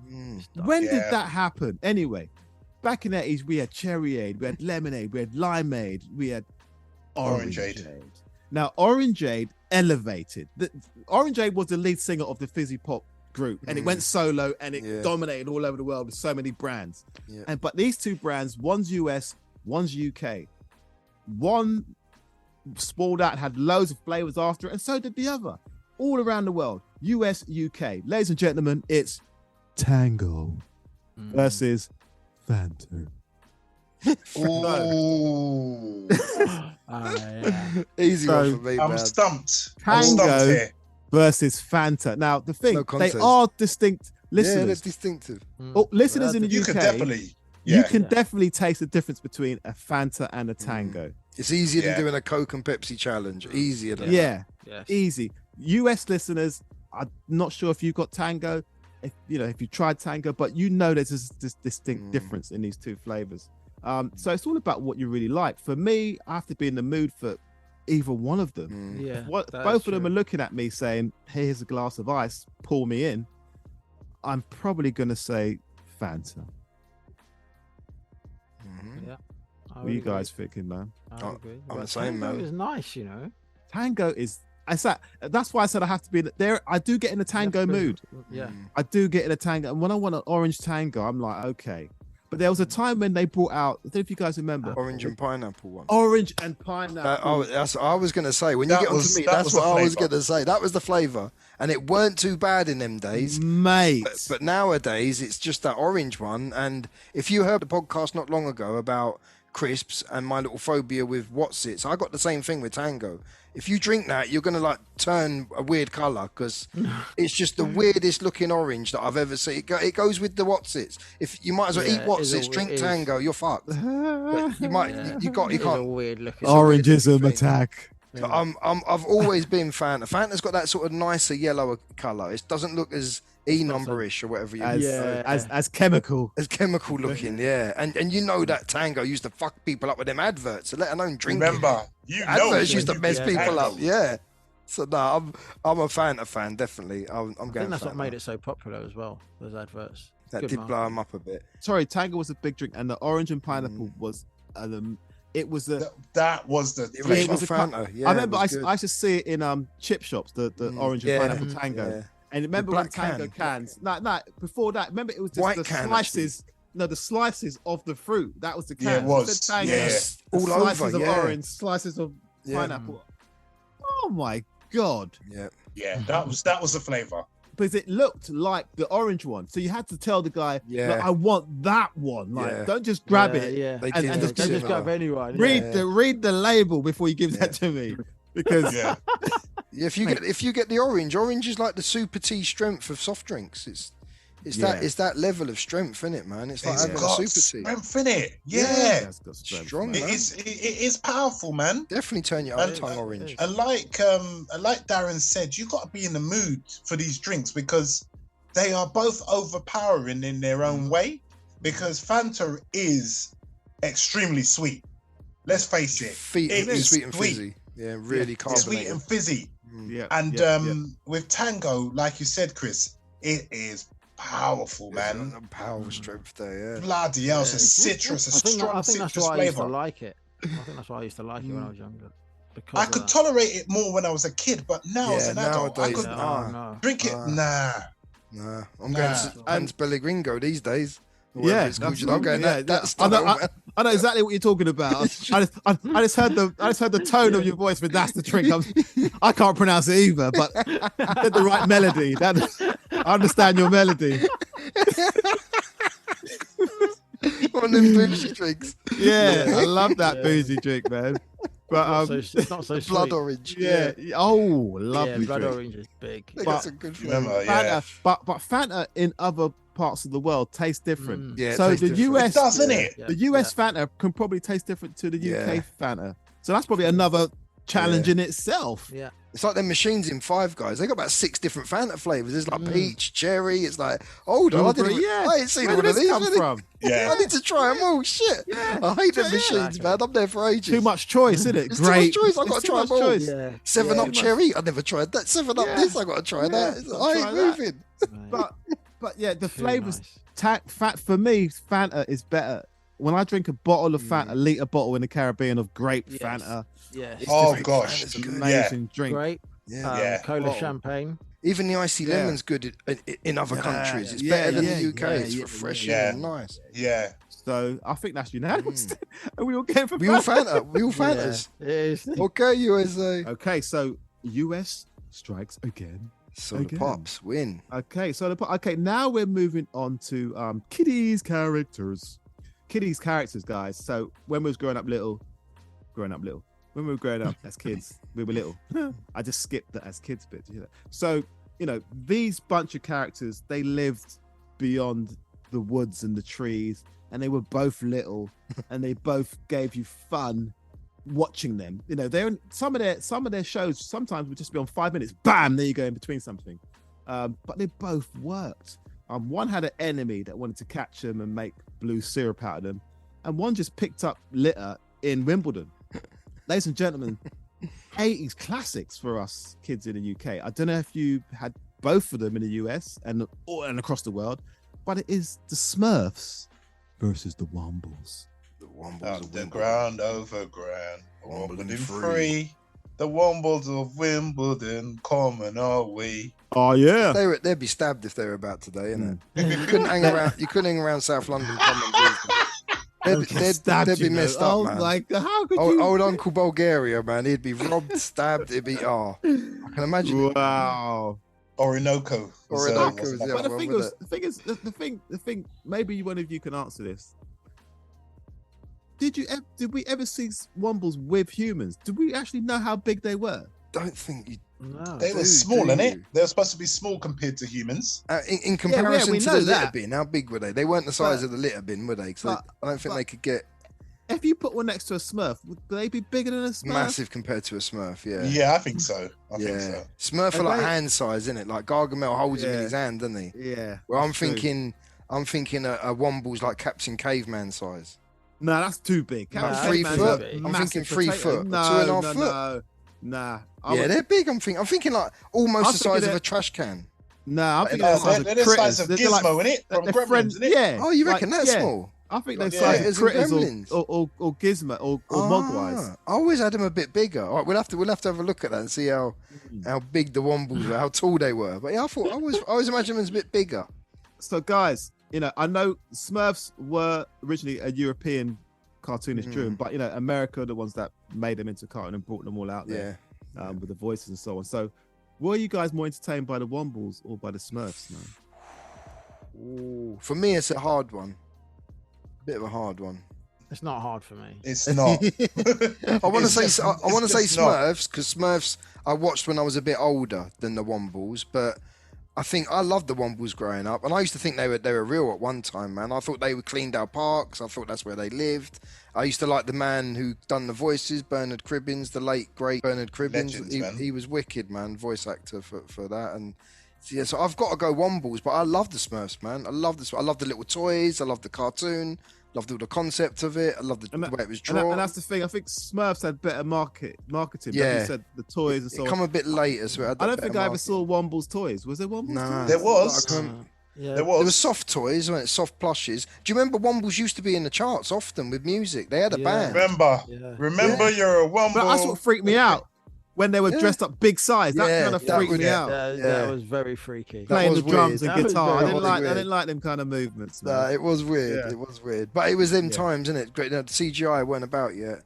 When did that happen? Anyway, back in the 80s, we had Cherryade, we had Lemonade, we had Limeade, we had Orangeade. Now, Orangeade elevated. Orangeade was the lead singer of the fizzy pop group, and it went solo, and it dominated all over the world with so many brands. Yeah. But these two brands, one's US, one's UK. One sprawled out, had loads of flavors after it, and so did the other, all around the world. US, UK. Ladies and gentlemen, it's Tango versus Fanta. Ooh. Easy one for me, I'm stumped. Tango versus Fanta. Now, the thing, they are distinct listeners. Yeah, they're distinctive. Listeners in the UK, you can definitely taste the difference between a Fanta and a Tango. It's easier than doing a Coke and Pepsi challenge. Easier than that. Easy. US listeners, I'm not sure if you got Tango, if you tried Tango, but there's this distinct difference in these two flavors. So it's all about what you really like. For me, I have to be in the mood for either one of them. Both of them are looking at me saying, "Here's a glass of ice, pour me in." I'm probably gonna say Fanta. What are you guys thinking, man? I'm the same, man. Tango is nice, Tango is. That's why I said I have to be there. I do get in a Tango mood. Yeah, I do get in a Tango, and when I want an orange Tango, I'm like, okay. But there was a time when they brought out, I don't know if you guys remember, orange and pineapple one. Orange and pineapple. That's what I was going to say. When you get onto me, that's what I was going to say. That was the flavour. And it weren't too bad in them days. Mate. But nowadays, it's just that orange one. And if you heard the podcast not long ago about crisps and my little phobia with What's-Its, I got the same thing with Tango. If you drink that, you're going to turn a weird colour because it's just the weirdest looking orange that I've ever seen. It goes with the What's-Its. If you might as well eat What's-Its, drink Tango, you're fucked. But you can't. Weird looking. Orangism attack. I've always been Fanta. Fanta's got that sort of nicer yellow colour. It doesn't look as numberish or whatever you as chemical. As chemical looking, And that Tango used to fuck people up with them adverts, let alone drinking. Remember, adverts used to mess people up. Yeah. So no, I'm a Fanta fan, definitely. I'm I going. think that's Fanta. what made it so popular as well. Those adverts. That did blow them up a bit. Sorry, Tango was a big drink, and the orange and pineapple was. It was that was the original Fanta. Yeah, I remember I used to see it in chip shops, the orange and pineapple Tango. Yeah. And remember when Tango cans? No, before that. Remember it was just White the can, slices. Actually. No, the slices of the fruit. That was the can. Yeah, it was. Tango, Yeah. All slices over. of orange, slices of pineapple. Oh my god. Yeah. Yeah, that was the flavor. Because it looked like the orange one, so you had to tell the guy, "I want that one." Like, don't just grab it, and just grab anyone. Read the label before you give that to me, because if you get the orange is like the super tea strength of soft drinks. It's that level of strength in it, man. It's like having a super tea. Strength in it, it's got strong. It is powerful, man. Definitely turn your tongue orange. And like Darren said, you got to be in the mood for these drinks because they are both overpowering in their own way. Because Fanta is extremely sweet. Let's face it, it is sweet and fizzy. Yeah, really carbonated. Sweet and fizzy. Yeah, and with Tango, like you said, Chris, it is powerful, man. Powerful strength there, Bloody hell, it's a citrus, strong I think that's citrus why flavor. I used to like it. I think that's why I used to like it when I was younger. Because I could tolerate it more when I was a kid, but now as an adult, I could drink it. Nah. I'm going to Hans Pellegrino these days. Yeah, I'm going that I know exactly what you're talking about. I just heard the tone of your voice, but that's the trick. I can't pronounce it either, but the right melody. I understand your melody. One of them boozy drinks. Yeah, I love that boozy drink, man. But it's not so sweet. Blood orange. Yeah. Oh, lovely. Blood drink. Orange is big. That's a good flavor. Fanta, but Fanta in other parts of the world tastes different. Yeah, so the US doesn't it? The US Fanta can probably taste different to the UK Fanta. So that's probably another challenge in itself. Yeah. It's like them machines in Five Guys. They got about 6 different Fanta flavors. There's like peach, cherry. It's like, hold on, I ain't seen one of these. Come from? I need to try them all. Shit. I hate them machines, man. I'm there for ages. Too much choice, isn't it? It's Great. Too much choice. I've got to try them all. Yeah. 7-Up cherry. I never tried that. 7-Up this. I got to try that. I ain't moving. But yeah, the flavors. For me, Fanta is better. When I drink a bottle of Fanta, a litre bottle in the Caribbean of grape Fanta. Yeah. Oh gosh, it's an amazing drink. Great. Cola champagne. Even the icy lemon's good in other countries. It's better than the UK. It's refreshing and nice. Yeah. So I think that's unanimous. And we all get for We all Fantas. Okay, USA. Okay, so US strikes again. So the Pops win. Okay, now we're moving on to Kiddies characters. Kiddies characters, guys. So when we was growing up little. When we were growing up as kids, we were little. I just skipped the as kids bit. So, these bunch of characters, they lived beyond the woods and the trees, and they were both little, and they both gave you fun watching them. They're some of their shows sometimes would just be on 5 minutes. Bam, there you go in between something. But they both worked. One had an enemy that wanted to catch them and make blue syrup out of them, and one just picked up litter in Wimbledon. Ladies and gentlemen, 80s classics for us kids in the UK. I don't know if you had both of them in the US and across the world, but it is the Smurfs versus the Wombles. The Wombles underground, overground, Wimbledon free. The Wombles of Wimbledon, common are we. Oh yeah, they'd be stabbed if they were about today, innit? You couldn't hang around South London Common. They'd be messed up, man. Like, how could you? Old Uncle Bulgaria, man. He'd be robbed, stabbed. It'd be I can imagine. Wow. Orinoco. But the thing. Maybe one of you can answer this. Did we ever see Wombles with humans? Did we actually know how big they were? Don't think you. No, they were small, innit? They were supposed to be small compared to humans. In comparison to the litter bin, how big were they? They weren't the size of the litter bin, were they? I don't think they could get. If you put one next to a Smurf, would they be bigger than a Smurf? Massive compared to a Smurf, yeah. Yeah, I think so. I think so. Smurf are like hand size, isn't it? Like Gargamel holds him in his hand, doesn't he? Yeah. Well, I'm thinking a Womble's like Captain Caveman size. No, that's too big. 3 foot. I'm thinking 3 foot. No, 2.5 foot. Nah. They're big. I'm thinking like almost the size of a trash can. Nah, I'm thinking they're the size of Gizmo, innit? From Gremlins, innit? Yeah. Oh, you reckon that's small? I think they're size of Critters or Gizmo or Mogwais. I always had them a bit bigger. All right, we'll have to have a look at that and see how big the Wombles were, how tall they were. But yeah, I always imagined them as a bit bigger. So guys, I know Smurfs were originally a European cartoonish dream, but America are the ones that made them into cartoon and brought them all out there with the voices and so on. So were you guys more entertained by the Wombles or by the Smurfs, man? Ooh, for me, it's a hard one. Bit of a hard one. It's not hard for me. It's not. I want to say Smurfs because Smurfs I watched when I was a bit older than the Wombles, but I think I loved the Wombles growing up, and I used to think they were real at one time, man. I thought they cleaned our parks. I thought that's where they lived. I used to like the man who done the voices, Bernard Cribbins, the late great Bernard Cribbins. Legends, he was wicked, man, voice actor for that. And yeah, so I've got to go Wombles, but I love the Smurfs, man. I love the little toys. I love the cartoon. Loved all the concept of it. I loved the way it was drawn. And that's the thing. I think Smurfs had better marketing. Yeah. Like you said, the toys and so on. Come a bit later, so I don't think I ever saw Wombles toys. Was there Wombles toys? There was. There were soft toys, weren't it? Soft plushes. Do you remember Wombles used to be in the charts often with music? They had a band. Remember, you're a Womble. But that's what freaked me out. When they were dressed up big size, that kind of freaked me out. That was very freaky. Playing the drums and guitar, I didn't like them kind of movements. Nah, it was weird. It was weird, but it was them times, isn't it? Great, the CGI weren't about yet.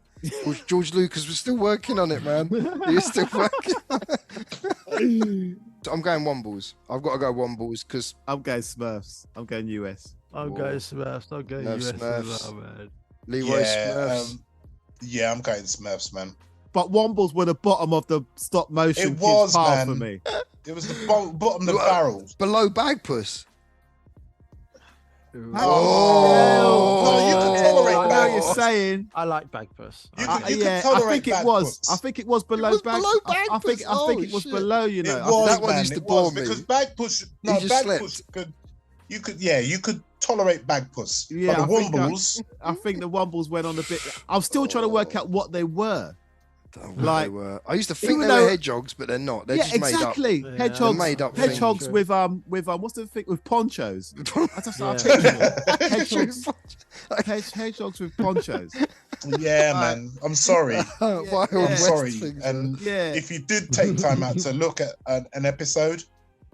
George Lucas was still working on it, man. He was still working on it. So I'm going Wombles. I've got to go Wombles because I'm going Smurfs. I'm going US. I'm going Smurfs. I'm going US as well, man. Leroy Smurfs. I'm going Smurfs, man. But Wombles were the bottom of the stop motion kids pile for me. It was the bottom of the barrel. Below Bagpuss. No, you can tolerate Bagpuss. I know what you're saying. I like Bagpuss. You can tolerate Bagpuss. I think it was below Bagpuss. I think it was below, that one used to bore me. Because Bagpuss you could tolerate Bagpuss. Yeah, but the Wombles. I think the Wombles went on a bit. I'm still trying to work out what they were. Like, I used to think they were hedgehogs, but they're not. They're just exactly. made up. Hedgehogs, made up hedgehogs with what's the thing with ponchos? Hedgehogs with ponchos. Yeah, man. I'm sorry. I'm sorry. Things, and if you did take time out to look at an episode,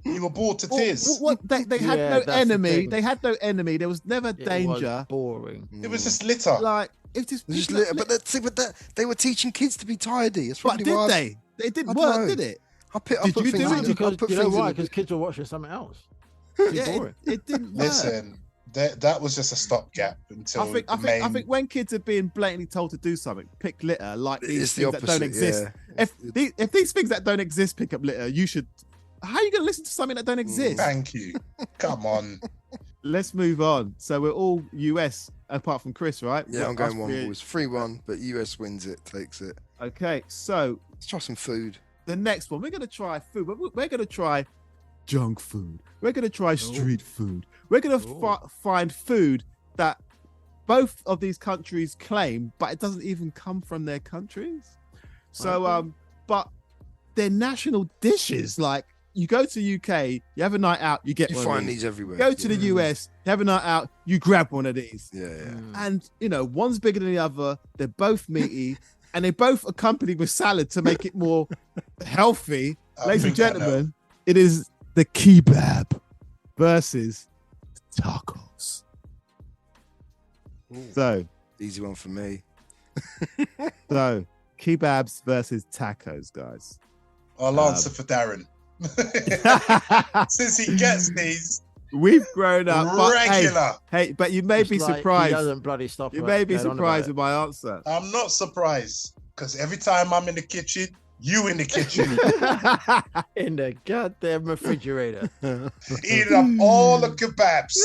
you were bored to tears. They had no enemy. They had no enemy. There was never danger. Was boring. It was just litter. Like it just litter. But they were teaching kids to be tidy. But did they? It didn't work, did it? Did you do it? Because you know why? Because kids were watching something else. It didn't work. Listen, that was just a stopgap until I think when kids are being blatantly told to do something, pick litter, like these things that don't exist. Yeah. If these things that don't exist pick up litter, you should. How are you going to listen to something that don't exist? Thank you. Come on. Let's move on. So we're all US apart from Chris, right? Yeah, I'm going Wombles. 3-1, but US wins it, takes it. Okay, so let's try some food. The next one, we're going to try food. We're going to try junk food. We're going to try street food. We're going to find food that both of these countries claim, but it doesn't even come from their countries. So, but they're national dishes. Like, you go to UK, you have a night out, you find these everywhere. Go to the US, you have a night out, you grab one of these. Yeah. And one's bigger than the other. They're both meaty, and they both accompanied with salad to make it more healthy. Ladies and gentlemen, it is the kebab versus tacos. So easy one for me. So kebabs versus tacos, guys. I'll answer for Darren. Since he gets these, we've grown up regular. But you may be surprised. He doesn't bloody stop. You may be surprised with my answer. I'm not surprised because every time I'm in the kitchen, you in the kitchen, in the goddamn refrigerator, eating up all the kebabs.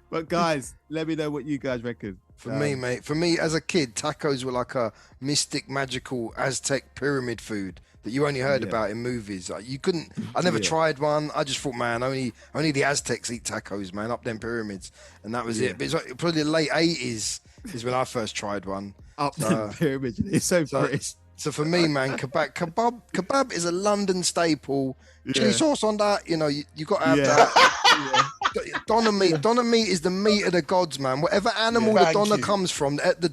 But guys, let me know what you guys reckon. For me, mate. For me, as a kid, tacos were like a mystic, magical Aztec pyramid food that you only heard about in movies. Like, you couldn't. I never tried one. I just thought, man, only the Aztecs eat tacos, man, up them pyramids, and that was it. But it's like probably the late 80s is when I first tried one. Up them pyramids. It's so British. So for me, man, kebab is a London staple. Chili sauce on that, you got to have that. Doner meat is the meat of the gods, man. Whatever animal the doner comes from, the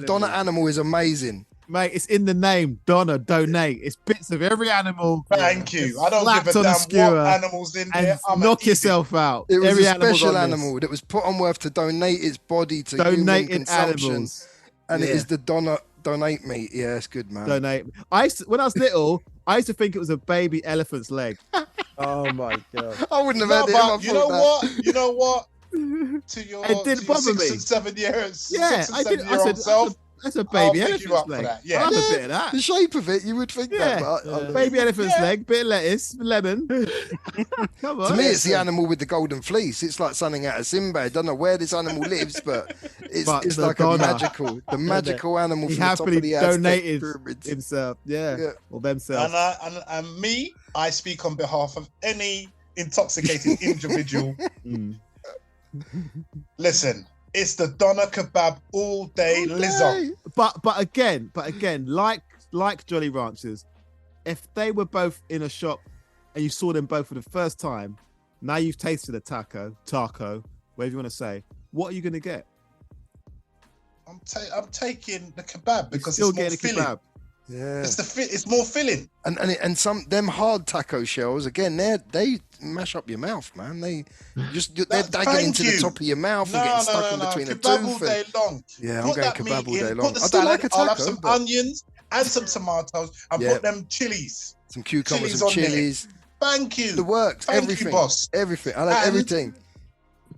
doner animal is amazing. Mate, it's in the name, doner, donate. It's bits of every animal. Thank you. I don't give a damn what animals in there. Knock yourself out. It was a special animal that was put on earth to donate its body to human consumption. Animals. And it is the donate meat. Yeah, it's good, man. Donate. When I was little, I used to think it was a baby elephant's leg. Oh my god! I wouldn't have had it. You know what? To your, it didn't bother 6 me. and 7 years. Yeah, I did. I said, self, that's a baby elephant's leg. Yeah. I'll have a bit of that. The shape of it, you would think that. But baby elephant's leg, bit of lettuce, lemon. Come on. To me, it's the animal with the golden fleece. It's like something out of Sinbad. I don't know where this animal lives, but it's like the magical animal from the top of the donated pyramids. Himself, or themselves. And me, I speak on behalf of any intoxicated individual. Listen. It's the doner kebab all day, Lizzo. But again, like Jolly Ranchers, if they were both in a shop and you saw them both for the first time, now you've tasted a taco, whatever you want to say, what are you going to get? I'm taking the kebab because You're it's more filling. Kebab. Yeah, it's more filling. And some them hard taco shells again. They mash up your mouth, man. They're dagging into the top of your mouth and getting stuck in between the kebab tooth. all day long. Yeah, I'm going kebab all day long. I do like a taco. I'll have some onions and some tomatoes and put them chilies, some cucumbers, some chilies. Thank you. The works, everything, boss. Everything. I like everything.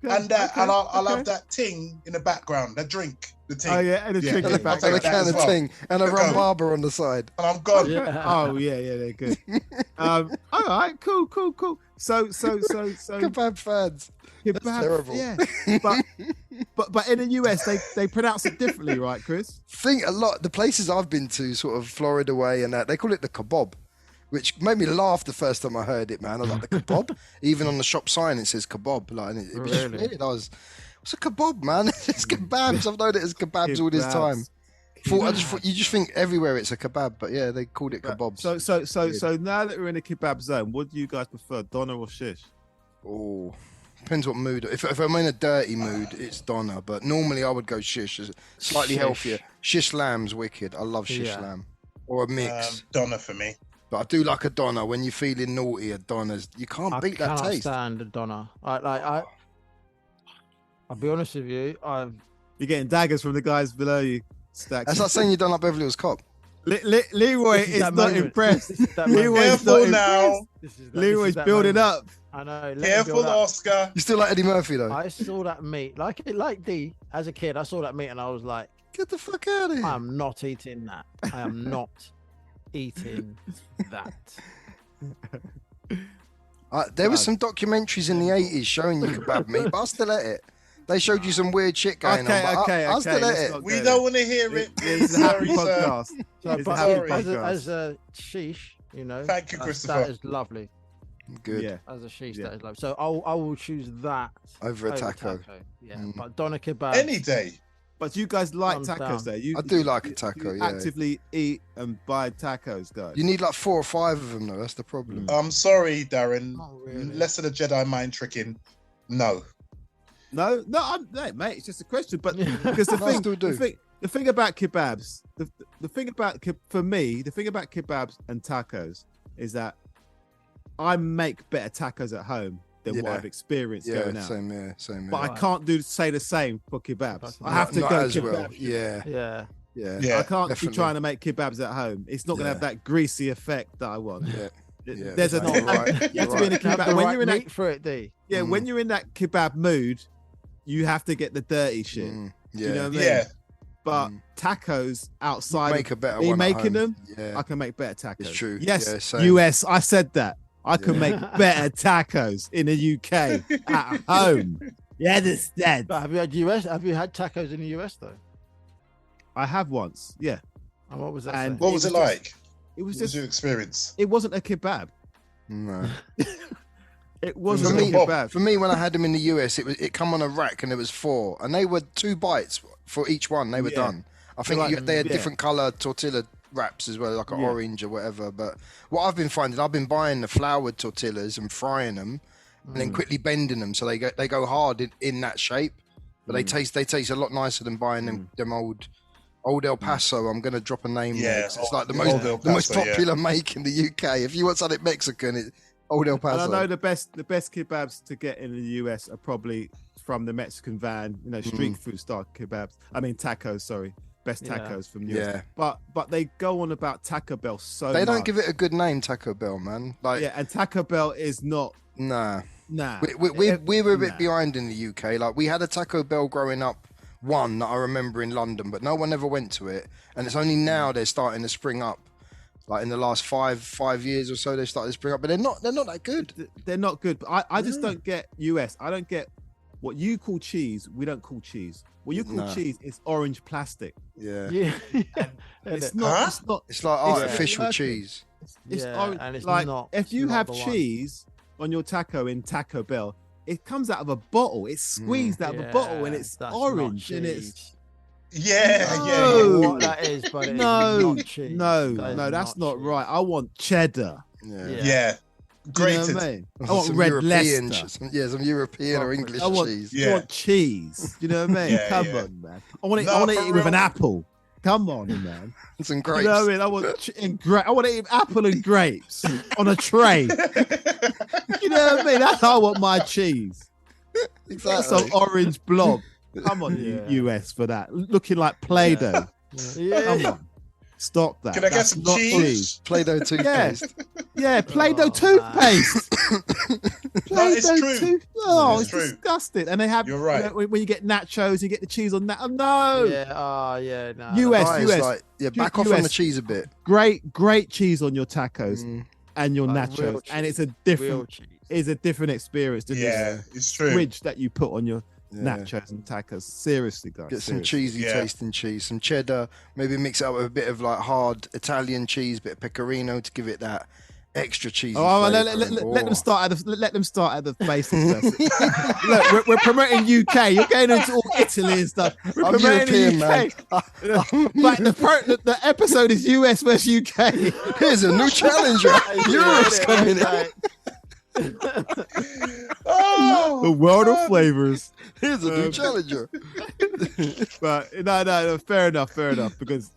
And I'll have that ting in the background, that drink. The ting. Oh yeah, and a drink in the background. And a can of ting and a rum barber on the side. And I'm gone. Yeah. Oh yeah, they're good. All right, cool. So kebab fans. Kebab, terrible. Yeah, but in the US they pronounce it differently, right, Chris? The places I've been to, sort of Florida way and that, they call it the kebab, which made me laugh the first time I heard it, man. I was like, the kebab? Even on the shop sign it says kebab. Like, it was just weird. What's a kebab, man? It's kebabs. I've known it as kebabs all this time. You just think everywhere it's a kebab, but yeah, they called it kebabs. So now that we're in a kebab zone, what do you guys prefer, doner or shish? Oh, depends what mood. If I'm in a dirty mood, it's doner, but normally I would go shish. It's slightly healthier. Shish lamb's wicked. I love shish lamb. Or a mix. Doner for me. But I do like a doner. When you're feeling naughty, a doner's, you can't beat that taste. I can't stand a doner. I'll be honest with you. You're getting daggers from the guys below you. Stacked. That's like saying you don't like Beverly Hills Cop. Leroy is not impressed. Careful now. Leroy's building up. I know. Careful, Oscar. You still like Eddie Murphy though? I saw that meat, like D. As a kid, I saw that meat and I was like, "Get the fuck out of here!" I'm not eating that. I am not eating that. There were some documentaries in the 80s showing you kebab meat, but I still ate it. They showed you some weird shit going on. I still ate it. We don't want to hear it. It's a happy podcast. As a sheesh, Thank you, Christopher. That is lovely. Good. Yeah. As a sheesh, that is lovely. So I will choose that over a taco. Yeah, but doner kebab any day. But you guys like tacos there. I do like a taco, you actively eat and buy tacos, guys. You need like 4 or 5 of them, though. That's the problem. I'm sorry, Darren. Oh, really? Less of the Jedi mind tricking. No, mate. It's just a question. But because the thing about kebabs, the thing about kebabs and tacos is that I make better tacos at home than what I've experienced going out. Same here. But I can't say the same for kebabs. I have to go as kebab. Well. Yeah. I can't keep trying to make kebabs at home. It's not going to have that greasy effect that I want. There's a right. You have to be in a kebab when you're in that for it, D. Yeah, when you're in that kebab mood, you have to get the dirty shit. You know what I mean? Yeah. But tacos outside, make a better me one making them, Yeah. I can make better tacos. It's true. Yes, US. I said that. I can make better tacos in the UK at home. You understand? But have you had tacos in the US though? I have once. Yeah. And what was that? And what was it like? It was what just was your experience. It wasn't a kebab. No. It wasn't a kebab. For me, when I had them in the US, it come on a rack and it was 4, and they were 2 bites for each one. They were done. I think they had different color tortilla wraps as well, like an orange or whatever. But what I've been finding, I've been buying the floured tortillas and frying them, and then quickly bending them so they go hard in that shape. But they taste a lot nicer than buying them old El Paso. I'm gonna drop a name there. It's like the most popular make in the UK. If you want something Mexican, it's Old El Paso. And I know the best kebabs to get in the US are probably from the Mexican van, street food style kebabs. I mean tacos, sorry. Best tacos from US. Yeah. But they go on about Taco Bell They don't give it a good name, Taco Bell, man. And Taco Bell is not. Nah. We were a bit behind in the UK. Like, we had a Taco Bell growing up, one that I remember in London, but no one ever went to it. And it's only now they're starting to spring up. Like in the last five years or so, they started to spring up, but they're not that good. They're not good. But I just don't get US. I don't get what you call cheese. We don't call cheese. What you call cheese is orange plastic. Yeah. It's not. It's like artificial cheese. It's orange. And it's like not, if you have cheese on your taco in Taco Bell, it comes out of a bottle. It's squeezed out of a bottle, and it's orange, and it's. What that is, but it's not cheese. No, that's not right. I want cheddar. Yeah. Grated. You know what I mean? I want red Leicester. Some European or English cheese. I want cheese. You know what I mean? Come on, man. I want to eat it with an apple. Come on, man. Some grapes. You know what I mean? I want to eat apple and grapes on a tray. You know what I mean? That's how I want my cheese. Exactly. Some orange blob. Come on, US for that. Looking like Play-Doh. Come on. Stop that. Can I get some cheese? Play-Doh toothpaste. Yeah, Play-Doh toothpaste. Play-Doh toothpaste. Oh, it's disgusting. And they have. You're right. When you get nachos, you get the cheese on that. Oh, no. Yeah. No. US. Back off on the cheese a bit. Great cheese on your tacos and your nachos, and it's a different experience. It's true. Squidge that you put on your nachos and tacos. Seriously, guys. Get some cheesy tasting cheese, some cheddar. Maybe mix it up with a bit of like hard Italian cheese, bit of pecorino to give it that extra cheesy. Let them start at the basics. Look, we're promoting UK. You're going into all Italy and stuff. We're promoting European, UK. Like the episode is US versus UK. Here's a new challenger. Europe's coming in. The world of flavors. Here's a new challenger. But no, fair enough, because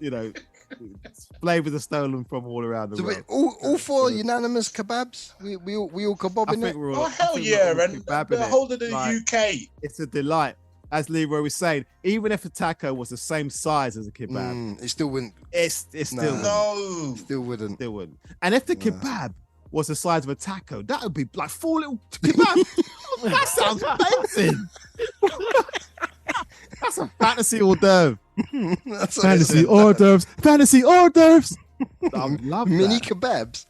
flavors are stolen from all around the world. All four unanimous kebabs. We all kebabbing it. Oh hell yeah, and the whole of the UK. It's a delight. As Leroy was saying, even if a taco was the same size as a kebab, it still wouldn't. It still wouldn't. And if the kebab was the size of a taco, that would be like 4 little kebabs. That sounds amazing. That's a fantasy hors d'oeuvre. Fantasy hors d'oeuvres. I love mini kebabs.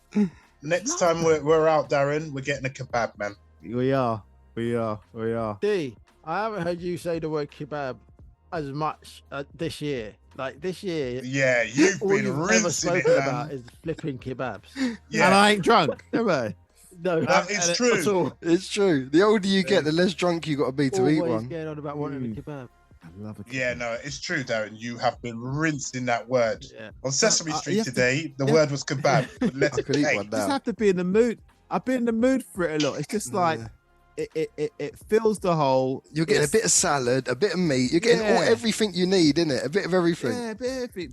Next time we're out, Darren, we're getting a kebab, man. We are. D, I haven't heard you say the word kebab as much this year. Like this year, you've been rinsing it, man. About is flipping kebabs. And I ain't drunk, am I? No, it's true. It's true. The older you get, the less drunk you got to be to eat one. Always getting on about wanting a kebab. I love it. Yeah, no, it's true, Darren. You have been rinsing that word. On Sesame Street today, the word was kebab. Let's eat one now. Just have to be in the mood. I've been in the mood for it a lot. It's just like it fills the hole. You're getting a bit of salad, a bit of meat. You're getting everything you need, innit? A bit of everything. Yeah,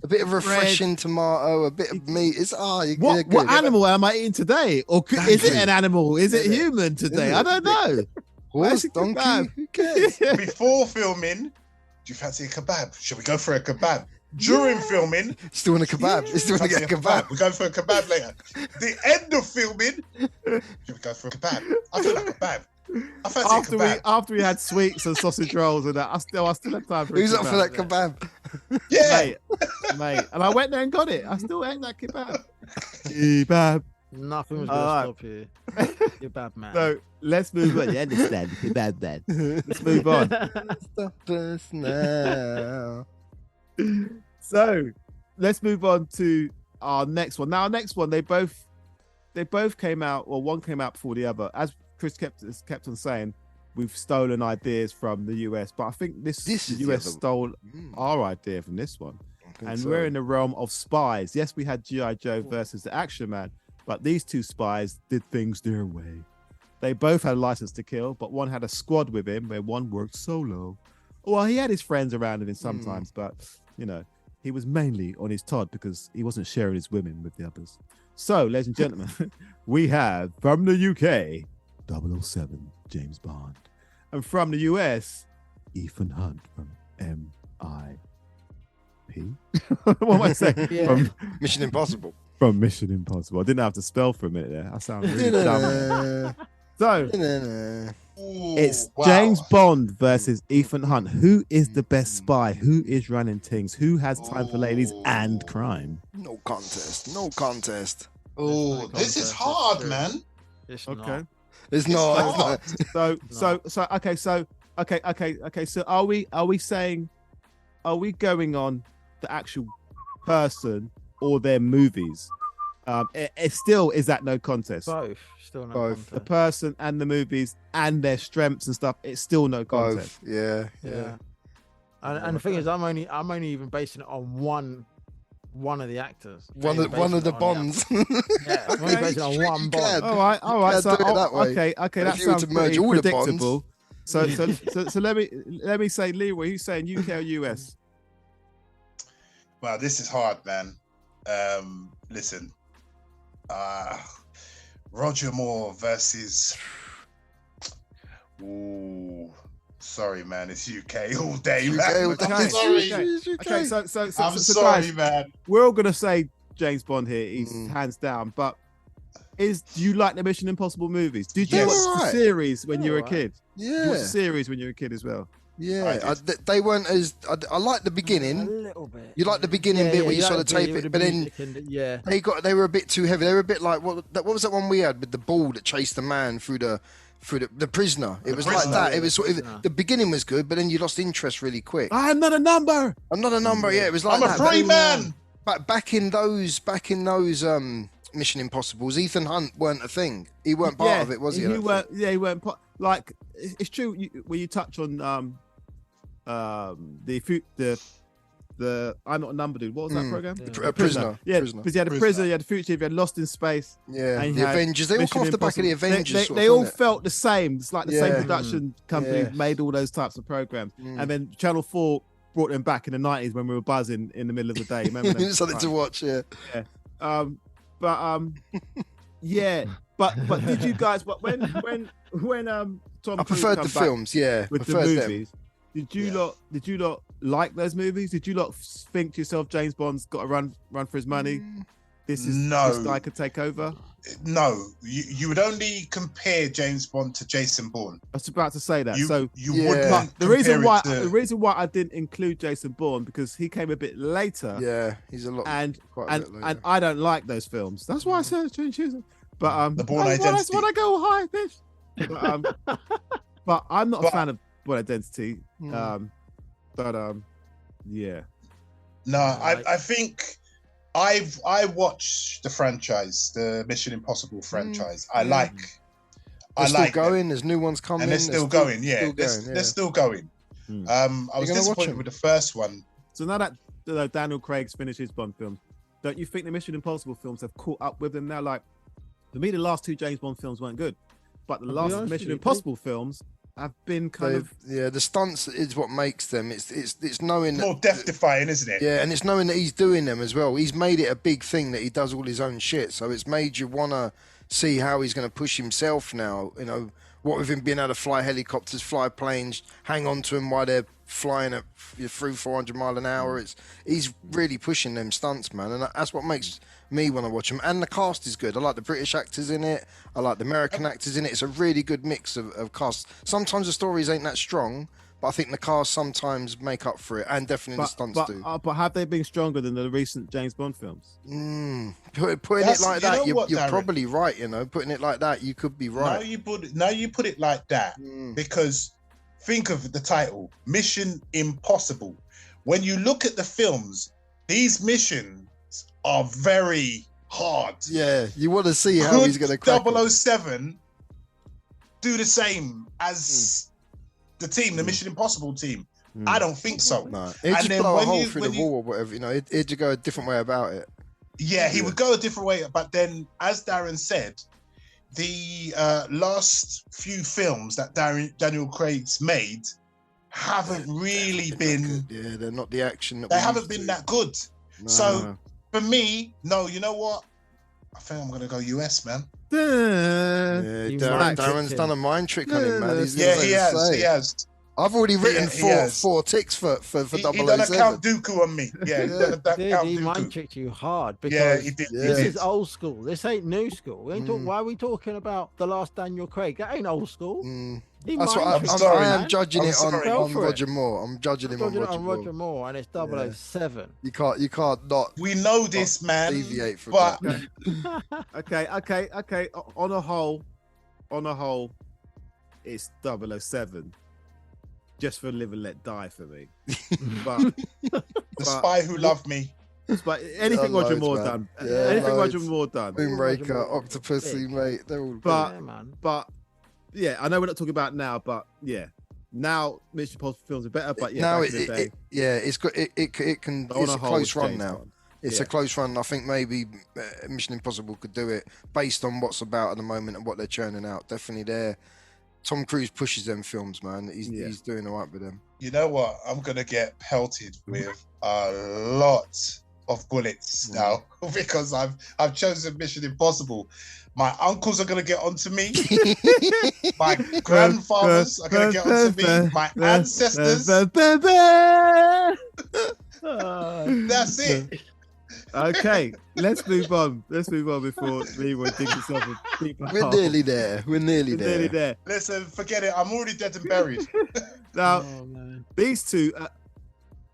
a bit of refreshing tomato, a bit of meat. It's what animal am I eating today? Or is it an animal? Is it human today? I don't know. Horse, donkey, who cares? Before filming, do you fancy a kebab? Should we go for a kebab? During filming, still want a kebab. Still want to get a kebab. We're going for a kebab later. The end of filming, should we go for a kebab? I feel like a kebab. I fancy a kebab. After we had sweets and sausage rolls and that, I still had time for Who's a kebab. Up for that kebab? Yeah, mate. And I went there and got it. I still ate that kebab. Kebab. Nothing was going to stop you. Kebab, man. So let's move on. You understand? Kebab, man. Let's move on. Stop us now. So let's move on to our next one. Now, our next one, they both came out, or one came out before the other. As Chris kept on saying, we've stolen ideas from the US, but I think the US stole our idea from this one. And we're in the realm of spies. Yes, we had G.I. Joe versus the Action Man, but these two spies did things their way. They both had a license to kill, but one had a squad with him where one worked solo. Well, he had his friends around him sometimes, but, you know, he was mainly on his Todd because he wasn't sharing his women with the others. So, ladies and gentlemen, we have from the UK, 007, James Bond. And from the US, Ethan Hunt from M.I.P. What am I saying? Yeah. From Mission Impossible. From Mission Impossible. I didn't have to spell for a minute there. I sound really dumb. So, it's James Bond versus Ethan Hunt. Who is the best spy? Who is running things? Who has time for ladies and crime? No contest. No contest. Oh, this is hard, man. It's Okay. not. It's not. So are we saying, are we going on the actual person or their movies? It still is that no contest. Both. Still no Both. contest. The person and the movies and their strengths and stuff. It's still no contest. Both. Yeah. And the thing is, I'm only even basing it on one of the actors. One of the Bonds. Yeah, I'm only basing it on one Bond. All right. So do it that way. Okay, But that if you were sounds to merge pretty all the predictable. So let me say, Leroy, who's saying UK or US? Wow, this is hard, man. Listen, Roger Moore versus. Ooh, sorry, man. It's UK all day, man. I'm sorry. Okay, so I'm so sorry, guys, man. we're all gonna say James Bond here. He's hands down. But do you like the Mission Impossible movies? Did you Yes. watch the series when you were a kid? Did you watch Yeah. the series when you were a kid as well? Yeah. They weren't as. I like the A beginning. little bit. You like the beginning bit where you sort of tape it, but then yeah. they were a bit too heavy. They were a bit like what was that one we had with the ball that chased the man through the prisoner? It was Prisoner, like that. yeah, It was the sort of Prisoner. the beginning was good, but then you lost interest really quick. I'm not a number. Another number, yeah. It was like I'm a that. free man. But back in those Mission Impossibles, Ethan Hunt weren't a thing. He weren't part of it, was he? I don't think. He weren't part. Like it's true when you touch on the I'm not a number dude. What was that program? Yeah. Prisoner. Yeah, Prisoner. because you had a prisoner, you had a fugitive, you had Lost in Space. Yeah, and you the had Avengers. They all come off Mission the back of the Impossible. Avengers. They all felt the same. It's like the same Yeah. production company Yes. made all those types of programs. And then Channel 4 brought them back in the 90s when we were buzzing in the middle of the day. Remember them? something to watch. Yeah. Yeah. But did you guys? But when Tom I Cruise preferred come the back films. Yeah, with the preferred them. movies? Did you lot like those movies? Did you lot think to yourself, James Bond's got to run for his money? This guy could take over. No, you would only compare James Bond to Jason Bourne. I was about to say that. You Yeah. wouldn't. But the reason why compare it to- the reason why I didn't include Jason Bourne because he came a bit later. Yeah, he's a lot. And quite a bit later. and I don't like those films. That's why I said choosing. But The Bourne that's Identity. what I go high fish. But I'm not a fan of Bourne Identity. Yeah. No, I think I watched the franchise, the Mission Impossible franchise. I like. They're still them. going. There's new ones coming. And they're still going. Yeah, they're still going. I was gonna watch disappointed them? with the first one. So now that Daniel Craig's finished his Bond films, don't you think the Mission Impossible films have caught up with them now? Like, for me, the last two James Bond films weren't good, but the last Mission Impossible films have been the stunts is what makes them. It's knowing More death-defying, isn't it? Yeah, and it's knowing that he's doing them as well. He's made it a big thing that he does all his own shit. So it's made you want to see how he's going to push himself now. You know, what with him being able to fly helicopters, fly planes, hang on to him while they're flying at through 400 mile an hour. He's really pushing them stunts, man, and that's what makes me want to watch him. And the cast is good. I like the British actors in it. I like the American actors in it. It's a really good mix of cast. Sometimes the stories ain't that strong, but I think the cast sometimes make up for it, and definitely the stunts do. But have they been stronger than the recent James Bond films? Putting it like that, you're Darren? probably right. You know, putting it like that, you could be right. Now you put it like that because think of the title, Mission Impossible. When you look at the films, these missions are very hard. Yeah, you want to see how he's going to crack 007 do the same as the team, the Mission Impossible team. I don't think so. No, he'd just blow a hole through the wall or whatever. You know, he'd just go a different way about it. Yeah, he would go a different way. But then, as Darren said, the last few films that Daniel Craig's made haven't really been. Yeah, they're not the action. They haven't been that good. No. So for me, no, you know what? I think I'm gonna go US, man. Yeah, Darren's done a mind trick on him, man. He has. I've already written four ticks for 007. He done a Count Dooku on me. Yeah, he mind tricked you hard because he did. This is old school. This ain't new school. We ain't why are we talking about the last Daniel Craig? That ain't old school. That's what I am judging it on Roger Moore. I'm judging him on Roger Moore, and it's 007. You can't not. We know this, man. Deviate from that. Okay. On a whole, it's 007. Just for Live and Let Die for me. But the Spy Who Loved Me. But anything Roger Moore done. Anything Roger Moore done. Moonraker, Octopussy, mate. They're all But yeah, I know we're not talking about now, but yeah. Now Mission Impossible films are better, but yeah. Now it's a close run now. It's a close run. I think maybe Mission Impossible could do it based on what's about at the moment and what they're churning out. Definitely there. Tom Cruise pushes them films, man. He's doing all right with them. You know what? I'm gonna get pelted with a lot of bullets now because I've chosen Mission Impossible. My uncles are gonna get onto me. My grandfathers are gonna get onto me. My ancestors. That's it. Okay, let's move on. Before Leroy digs himself a deeper hole. We're nearly there. Listen, forget it. I'm already dead and buried. Now, these two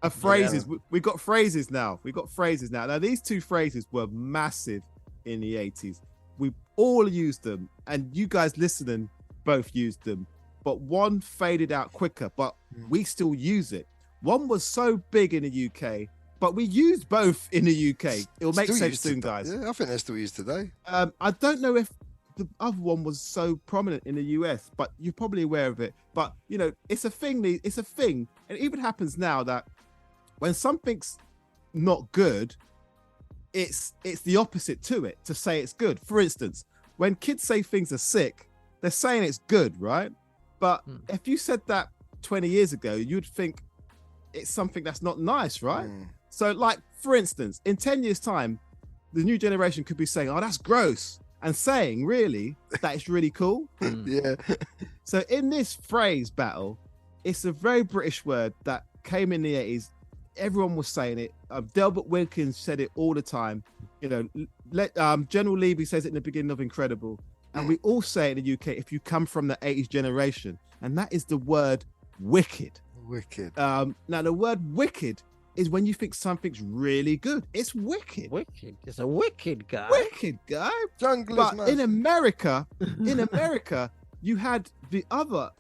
are phrases. We've got phrases now. Now, these two phrases were massive in the 80s. We all used them, and you guys listening both used them. But one faded out quicker, but we still use it. One was so big in the UK, but we used both in the UK. It'll make sense soon, guys. Yeah, I think they're still used today. I don't know if the other one was so prominent in the US, but you're probably aware of it. But, you know, it's a thing. And it even happens now that when something's not good, it's the opposite to it, to say it's good. For instance, when kids say things are sick, they're saying it's good, right? But if you said that 20 years ago, you'd think it's something that's not nice, right? So, like, for instance, in 10 years' time, the new generation could be saying, oh, that's gross, and saying, really, that it's really cool. Yeah. So in this phrase battle, it's a very British word that came in the 80s. Everyone was saying it. Delbert Wilkins said it all the time. You know, General Levy says it in the beginning of Incredible. And we all say it in the UK if you come from the 80s generation. And that is the word wicked. Wicked. Now, the word wicked is when you think something's really good. It's wicked. Wicked. It's a wicked guy. Wicked guy. But in America, you had the other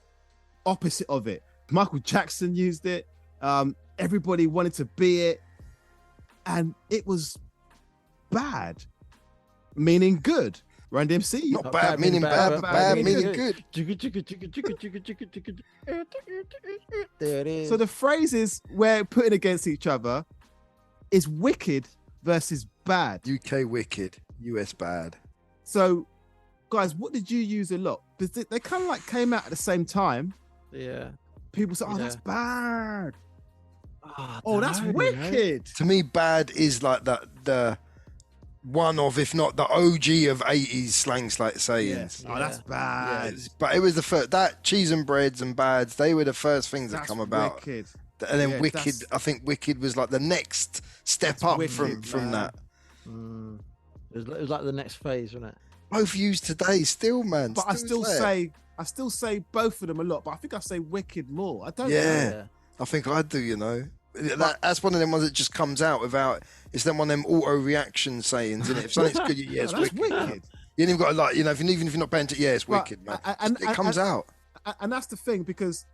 opposite of it. Michael Jackson used it. Everybody wanted to be it. And it was bad, meaning good. Run DMC. Not bad, meaning bad, but bad, meaning good. There it is. So the phrases we're putting against each other is wicked versus bad. UK wicked, US bad. So, guys, what did you use a lot? Because they kind of like came out at the same time. Yeah. People say, oh, that's bad. Oh, that's wicked. To me, bad is like the one of, if not the OG of 80s slang sayings. Oh, that's bad. Yeah. But it was the first, that cheese and breads and bads, they were the first things that come about. Wicked. And then wicked, I think wicked was like the next step up wicked, from that. It was like the next phase, wasn't it? Both used today still, man. But I still say both of them a lot, but I think I say wicked more. I don't know. Yeah, I think I do, you know. That's one of them ones that just comes out without. It's then one of them auto reaction sayings, isn't it? If something's good, it's wicked. You ain't even got to like, you know, even if you're not paying attention, it's wicked, man. It comes out. And that's the thing, because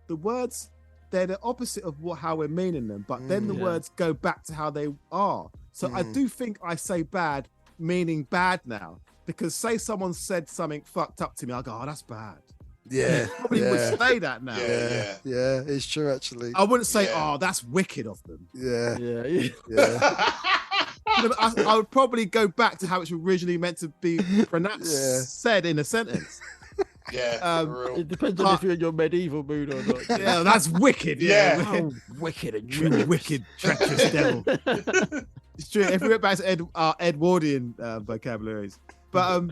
the words, they're the opposite of how we're meaning them, but then the words go back to how they are. So I do think I say bad, meaning bad now, because say someone said something fucked up to me, I go, oh, that's bad. Yeah, Probably would say that now. Yeah, it's true actually. I wouldn't say, "Oh, that's wicked of them." Yeah. I would probably go back to how it's originally meant to be pronounced, said in a sentence. It depends on if you're in your medieval mood or not. Yeah, that's wicked. How wicked and treacherous. Wicked, treacherous devil. It's true. If we went back to Edwardian vocabularies, but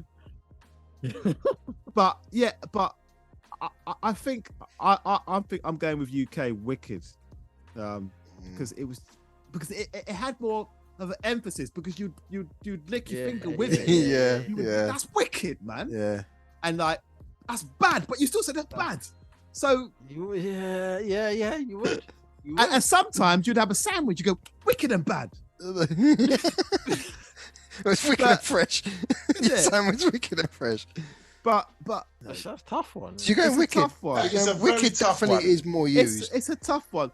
I think I'm going with UK wicked, because it had more of an emphasis, because you'd lick your finger with it. That's wicked, man. Yeah. And like, that's bad, but you still said that's bad. So you would. And sometimes you'd have a sandwich. You go wicked and bad. It's wicked and fresh. Your sandwich wicked and fresh. But that's a tough one. So you're going wicked. Tough one. It's a wicked definitely is more used. It's a tough one.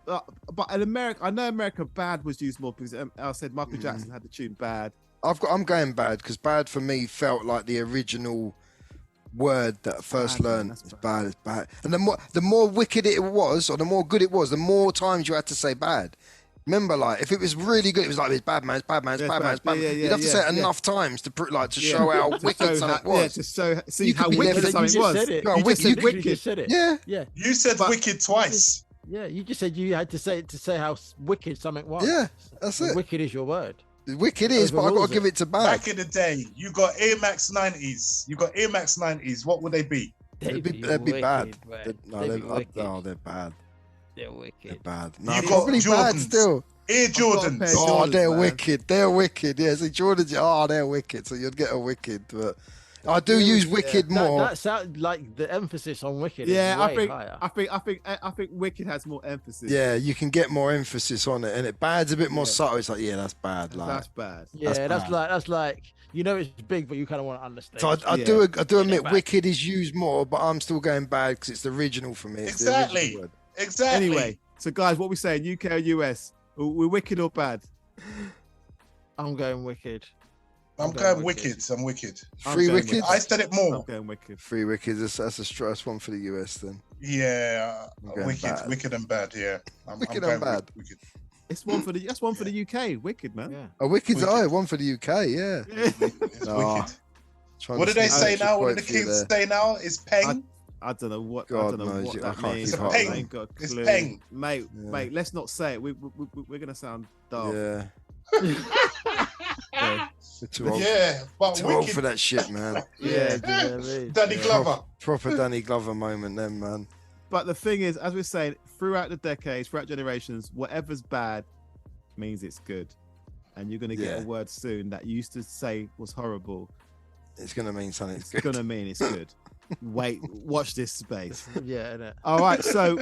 But in America, I know America, bad was used more because I said Michael Jackson had the tune bad. I'm going bad because bad for me felt like the original word that I first learned. It's bad. It's bad. And the more wicked it was, or the more good it was, the more times you had to say bad. Remember, like, if it was really good, it was like, it's bad, man, it's bad, man, it's bad, man, it's bad. You'd have to say it enough times to show how wicked something was. Yeah, to see how wicked something was. You just said it. Yeah. You said wicked twice. Yeah, you just said you had to say how wicked something was. Yeah, that's it. Wicked is your word. Wicked is, but I got to give it to bad. Back in the day, you got Air Max 90s. What would they be? They'd be bad. They're bad. They're wicked. They're bad. No, you got Jordans. Bad still. Air Jordans. Oh, they're wicked. They're wicked. Yeah, so Jordans. Oh, they're wicked. So you'd get a wicked, but I do use wicked more. That sounds like the emphasis on wicked. Yeah, is way higher. I think wicked has more emphasis. Yeah, you can get more emphasis on it, and it bad's a bit more subtle. It's like, that's bad. Like, that's bad. Yeah, that's like it's big, but you kind of want to understand. So I do admit wicked is used more, but I'm still going bad because it's the original for me. It's exactly. Anyway, so guys, what we saying? UK or US? We're wicked or bad? I'm going wicked. I'm going wicked. I'm wicked. Free wicked. I said it more. I'm going wicked. Free wicked. That's a stress one for the US then. Yeah, wicked and bad. Yeah, wicked and bad. Wicked. That's one for the UK. Wicked, man. Yeah. A wicked's one for the UK. Yeah. It's wicked. What do they say now? What do the kids say now? Is peng? I don't know what. God I don't know knows. what that means. It's a peng. It's peng, mate. Let's not say it. We're gonna sound dull. Yeah. We're too old. But too old for that shit, man. Danny Glover. Proper Danny Glover moment, then, man. But the thing is, as we're saying, throughout the decades, throughout generations, whatever's bad means it's good, and you're gonna get a word soon that you used to say was horrible. It's gonna mean something. It's gonna mean it's good. Wait, watch this space. Yeah. All right, so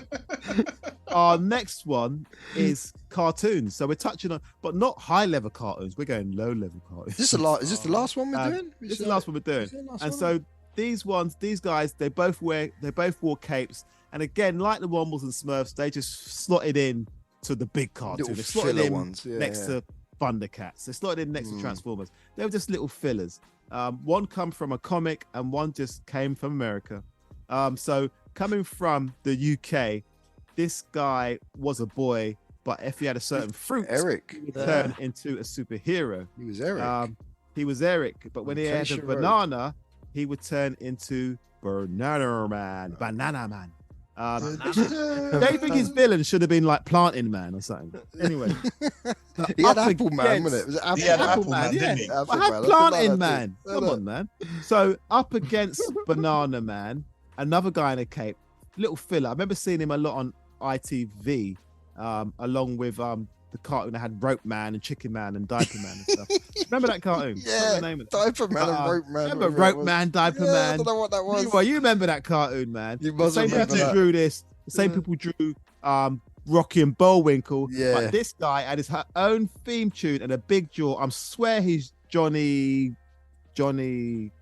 our next one is cartoons. So we're touching on, but not high level cartoons. We're going low level cartoons. Is this the last one we're doing? This is the last one we're doing. And so these guys, they both wore capes. And again, like the Wombles and Smurfs, they just slotted in to the big cartoon. They slotted in ones. next to Thundercats. They slotted in next to Transformers. They were just little fillers. One come from a comic and one just came from America. So coming from the UK, this guy was a boy, but if he had a certain fruit, Eric, he would turn into a superhero. He was Eric. But when he had a banana, he would turn into Banana Man. They think his villain should have been like Planting Man or something. Anyway, he had Apple Man, wasn't it? Was it Apple? He had Apple Man, didn't he? I had Planting Man. Come on, man. So up against Banana Man, another guy in a cape, little filler. I remember seeing him a lot on ITV, along with the cartoon that had Rope Man and Chicken Man and Diaper Man and stuff. Remember that cartoon? Yeah, Diaper Man and Rope Man. Remember Rope Man, Diaper Man? I don't know what that was. You remember that cartoon, man? The same people drew this. The same people drew Rocky and Bullwinkle. Yeah. But this guy had his own theme tune and a big jaw. I swear he's Johnny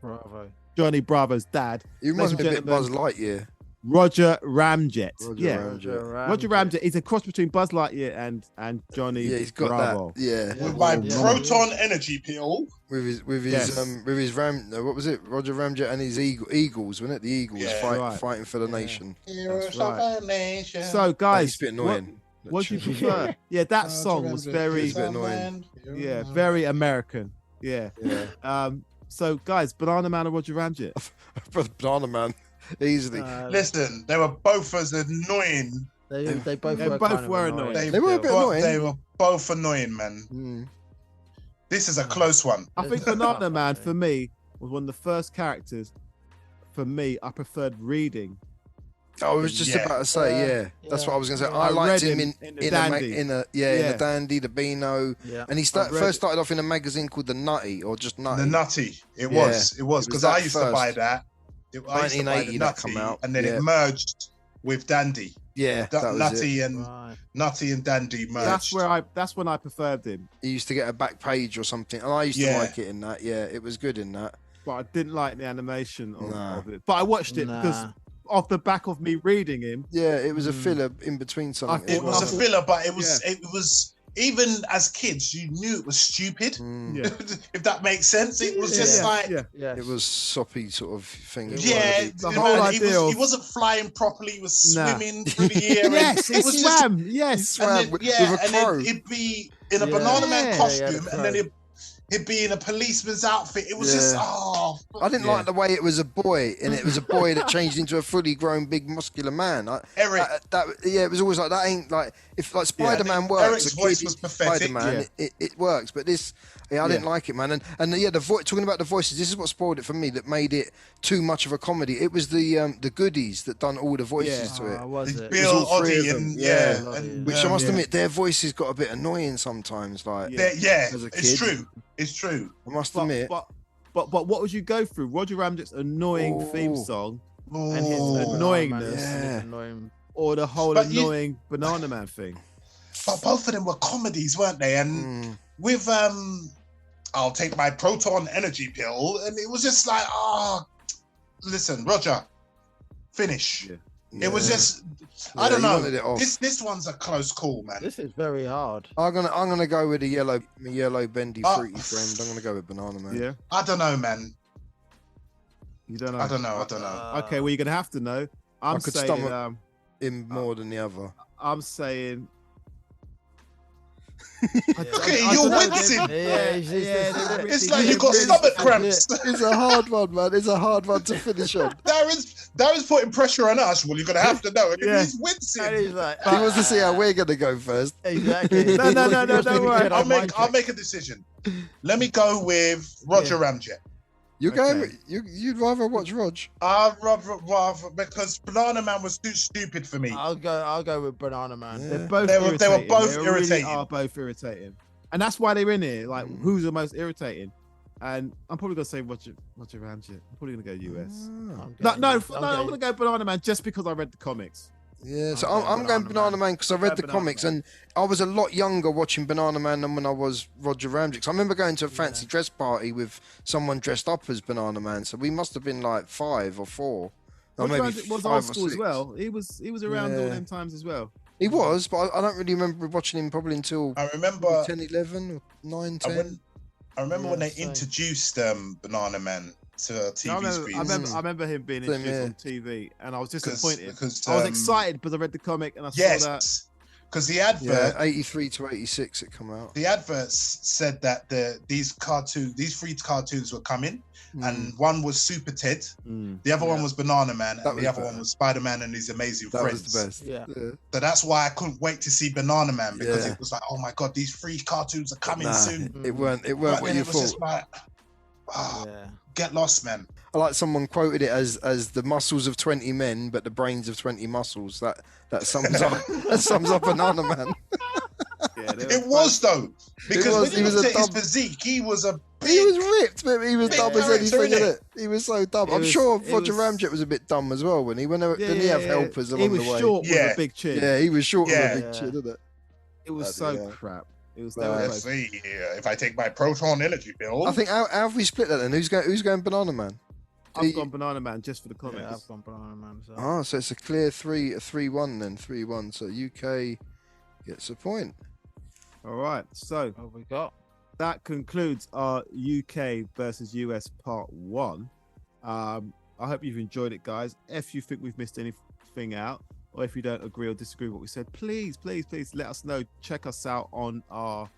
Bravo's dad. He reminds me a bit Buzz Lightyear. Roger Ramjet. Roger Roger Ramjet is a cross between Buzz Lightyear and Johnny he's got Bravo. that. Yeah. With my proton energy pill. With his what was it? Roger Ramjet and his Eagles, wasn't it? The Eagles fighting for the nation. Heroes of our nation. So guys, a bit annoying. What do you prefer? Yeah, that song was very annoying. Yeah, very American. Yeah. So guys, Banana Man or Roger Ramjet? Banana Man, easily. Listen, they were both as annoying. They both were annoying. They were a bit annoying. They were both annoying, man. This is a close one. I think Banana Man for me was one of the first characters. For me, I preferred reading. I was just about to say, that's what I was going to say. I liked him in the Dandy, the Beano, and he first started off in a magazine called The Nutty, or just Nutty. The Nutty, it was because I used to buy that. 1980 that come out, and then it merged with Dandy. Yeah, that was Nutty and Dandy merged. That's when I preferred him. He used to get a back page or something, and I used to like it in that. Yeah, it was good in that. But I didn't like the animation of it. But I watched it because off the back of me reading him. Yeah, it was a filler in between something. It was a filler, but it was even as kids, you knew it was stupid. If that makes sense, it was just it was soppy sort of thing. The whole idea he wasn't flying properly. He was swimming through the air. He swam. He swam with a crow. And he'd be in a Banana Man costume, and then he'd be in a policeman's outfit. It was just I didn't like the way it was a boy, and it was a boy that changed into a fully grown, big, muscular man. Eric, it was always like that. Ain't like if like Spider-Man works. Eric's voice was pathetic. Spider-Man, it works, but this, I didn't like it, man. And talking about the voices, this is what spoiled it for me. That made it too much of a comedy. It was the goodies that done all the voices to it. Was it? Bill, Oddie, and which I must admit, their voices got a bit annoying sometimes. Like as a kid. It's true. It's true. I must admit. But what would you go through? Roger Ramjet's annoying theme song and his annoyingness, or the whole annoying Banana Man thing? But both of them were comedies, weren't they? And with I'll take my proton energy pill, and it was just like, listen, Roger, finish. It was just, I don't know. This one's a close call, man. This is very hard. I'm gonna go with the yellow bendy fruity friend. I'm gonna go with Banana Man. Yeah. I don't know, man. You don't know. I don't know. Okay, well you're gonna have to know. I'm saying him more than the other. I'm saying. Okay, you're wincing. It's like you got stomach cramps. It's a hard one, man. It's a hard one to finish on. Darren's putting pressure on us. Well, you're gonna have to know. He's wincing. He's like, he wants to see how we're gonna go first. Exactly. No, don't worry. I'll make a decision. Let me go with Roger Ramjet. You're going. You'd rather watch Rog? I'd rather because Banana Man was too stupid for me. I'll go with Banana Man. Yeah. They were both irritating. Really are both irritating, and that's why they're in here. Like, who's the most irritating? And I'm probably gonna say Roger Ramjet. I'm probably gonna go US. I'm gonna go Banana Man just because I read the comics. Yeah, so I'm going Banana Man because I read the comics and I was a lot younger watching Banana Man than when I was Roger Ramjet. So I remember going to a fancy dress party with someone dressed up as Banana Man. So we must have been like 5 or 4. Roger Ramjet was old school as well. He was around all them times as well. He was, but I don't really remember watching him probably until I remember 10, 11, or 9, 10. I remember when they introduced Banana Man to TV screens. I remember him being introduced on TV, and I was disappointed. I was excited because I read the comic and I saw that. Because the advert, 83 to 86, it come out. The adverts said that these 3 cartoons were coming, and one was Super Ted, the other one was Banana Man, and the other one was Spider-Man and his amazing friends. That was the best. Yeah. So that's why I couldn't wait to see Banana Man, because it was like, oh my god, these 3 cartoons are coming soon. It weren't what you thought. Just like, get lost, man. I like someone quoted it as the muscles of 20 men, but the brains of 20 muscles. That sums up Banana Man. It was though, because when you looked at his physique, he was ripped, but he was dumb as anything, in it. He was so dumb. I'm sure Roger Ramjet was a bit dumb as well when didn't he have helpers along the way? He was short with a big chin. Yeah, he was short with a big chin, didn't it? It was so crap. It was let's see if I take my proton energy pill. I think how have we split that then? Who's going Banana Man? I've gone Banana Man just for the comments. Yeah, I've gone Banana Man. So it's a clear 3-1 then, 3-1. So UK gets a point. All right. So what have we got? That concludes our UK versus US part 1. I hope you've enjoyed it, guys. If you think we've missed anything out, or if you don't agree or disagree with what we said, please let us know. Check us out on our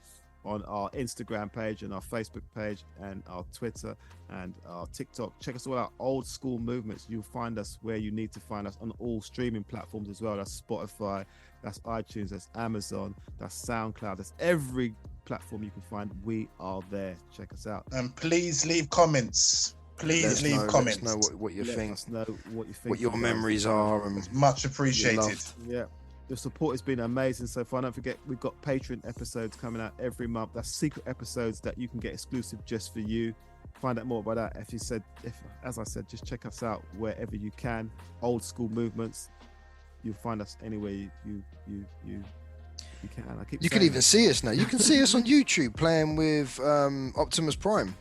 Instagram page and our Facebook page and our Twitter and our TikTok. Check us all out, Old Skool Movements. You'll find us where you need to find us on all streaming platforms as well. That's Spotify, that's iTunes, that's Amazon, that's SoundCloud, that's every platform you can find. We are there. Check us out. And please leave comments. Please leave comments. Let us know what you think. Let us know what you think. What your memories are. And it's much appreciated. Yeah. The support has been amazing so far. Don't forget, we've got Patreon episodes coming out every month. That's secret episodes that you can get exclusive just for you. Find out more about that. As I said, just check us out wherever you can. Old Skool Movements. You'll find us anywhere you can. You can even see us now. You can see us on YouTube playing with Optimus Prime.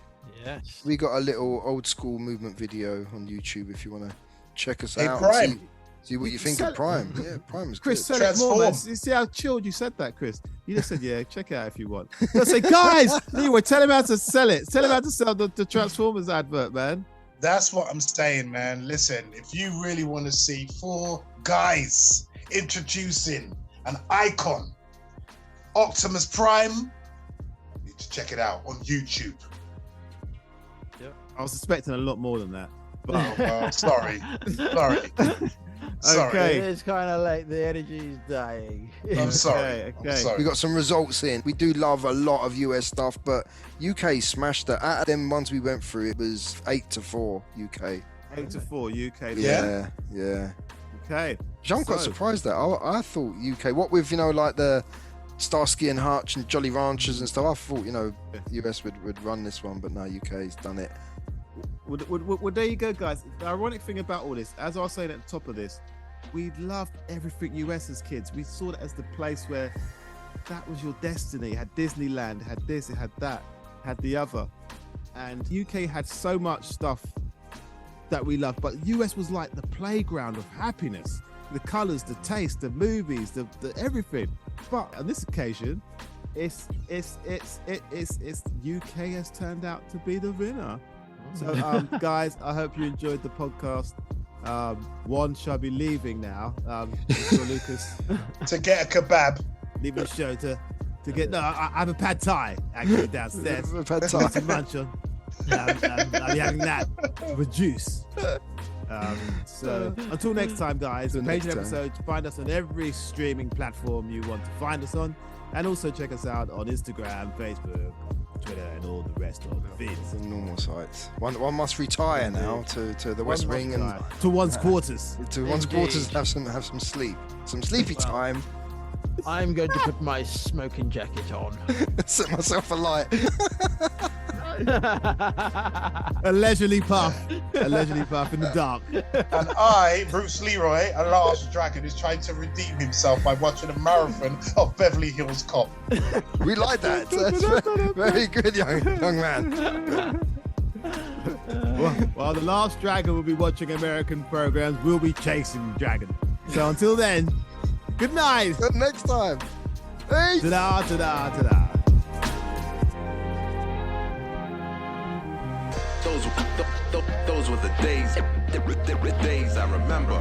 Yes. We got a little Old Skool Movement video on YouTube if you want to check us out. Prime. See what you think of Prime. Yeah, Prime is Chris, good. said it more, man. You see how chilled you said that, Chris? You just said, yeah, check it out if you want. You say, guys, Leroy, tell him how to sell it. Tell him how to sell the Transformers advert, man. That's what I'm saying, man. Listen, if you really want to see 4 guys introducing an icon, Optimus Prime, you need to check it out on YouTube. Yep. I was expecting a lot more than that. But well, sorry. Okay. It's kind of like the energy's dying. I'm sorry. Okay. We got some results in. We do love a lot of US stuff, but UK smashed it. Out of them ones we went through, it was 8-4 UK. 8-4 UK. Yeah. Okay. Which I'm quite surprised at. I thought UK, what with, like the Starsky and Hutch and Jolly Ranchers and stuff, I thought, US would run this one, but no, UK's done it. Well, there you go, guys. The ironic thing about all this, as I was saying at the top of this, we loved everything US as kids. We saw it as the place where that was your destiny. It had Disneyland, it had this, it had that, had the other. And UK had so much stuff that we loved, but US was like the playground of happiness. The colors, the taste, the movies, the everything. But on this occasion, it's UK has turned out to be the winner. So, guys, I hope you enjoyed the podcast. One shall be leaving now. Lucas to get a kebab. Leaving the show to get. No, I have a pad thai actually downstairs. Pad thai to munch on. I'll be having that with juice. So until next time, guys. Patreon episodes. Find us on every streaming platform you want to find us on, and also check us out on Instagram, Facebook, Twitter, and all the rest of the vids. The normal sites. One must retire now to the West Wing and to one's quarters. To one's quarters, have some sleep, some sleepy time. I'm going to put my smoking jacket on. Set myself alight. A leisurely puff in the dark. And I, Bruce Leroy, a last dragon, is trying to redeem himself by watching a marathon of Beverly Hills Cop. We like that. That's very good, young man. While the last dragon will be watching American programs, we'll be chasing the dragon. So until then, good night. Till next time. Peace. Ta-da, ta-da, ta-da. Those were the days I remember.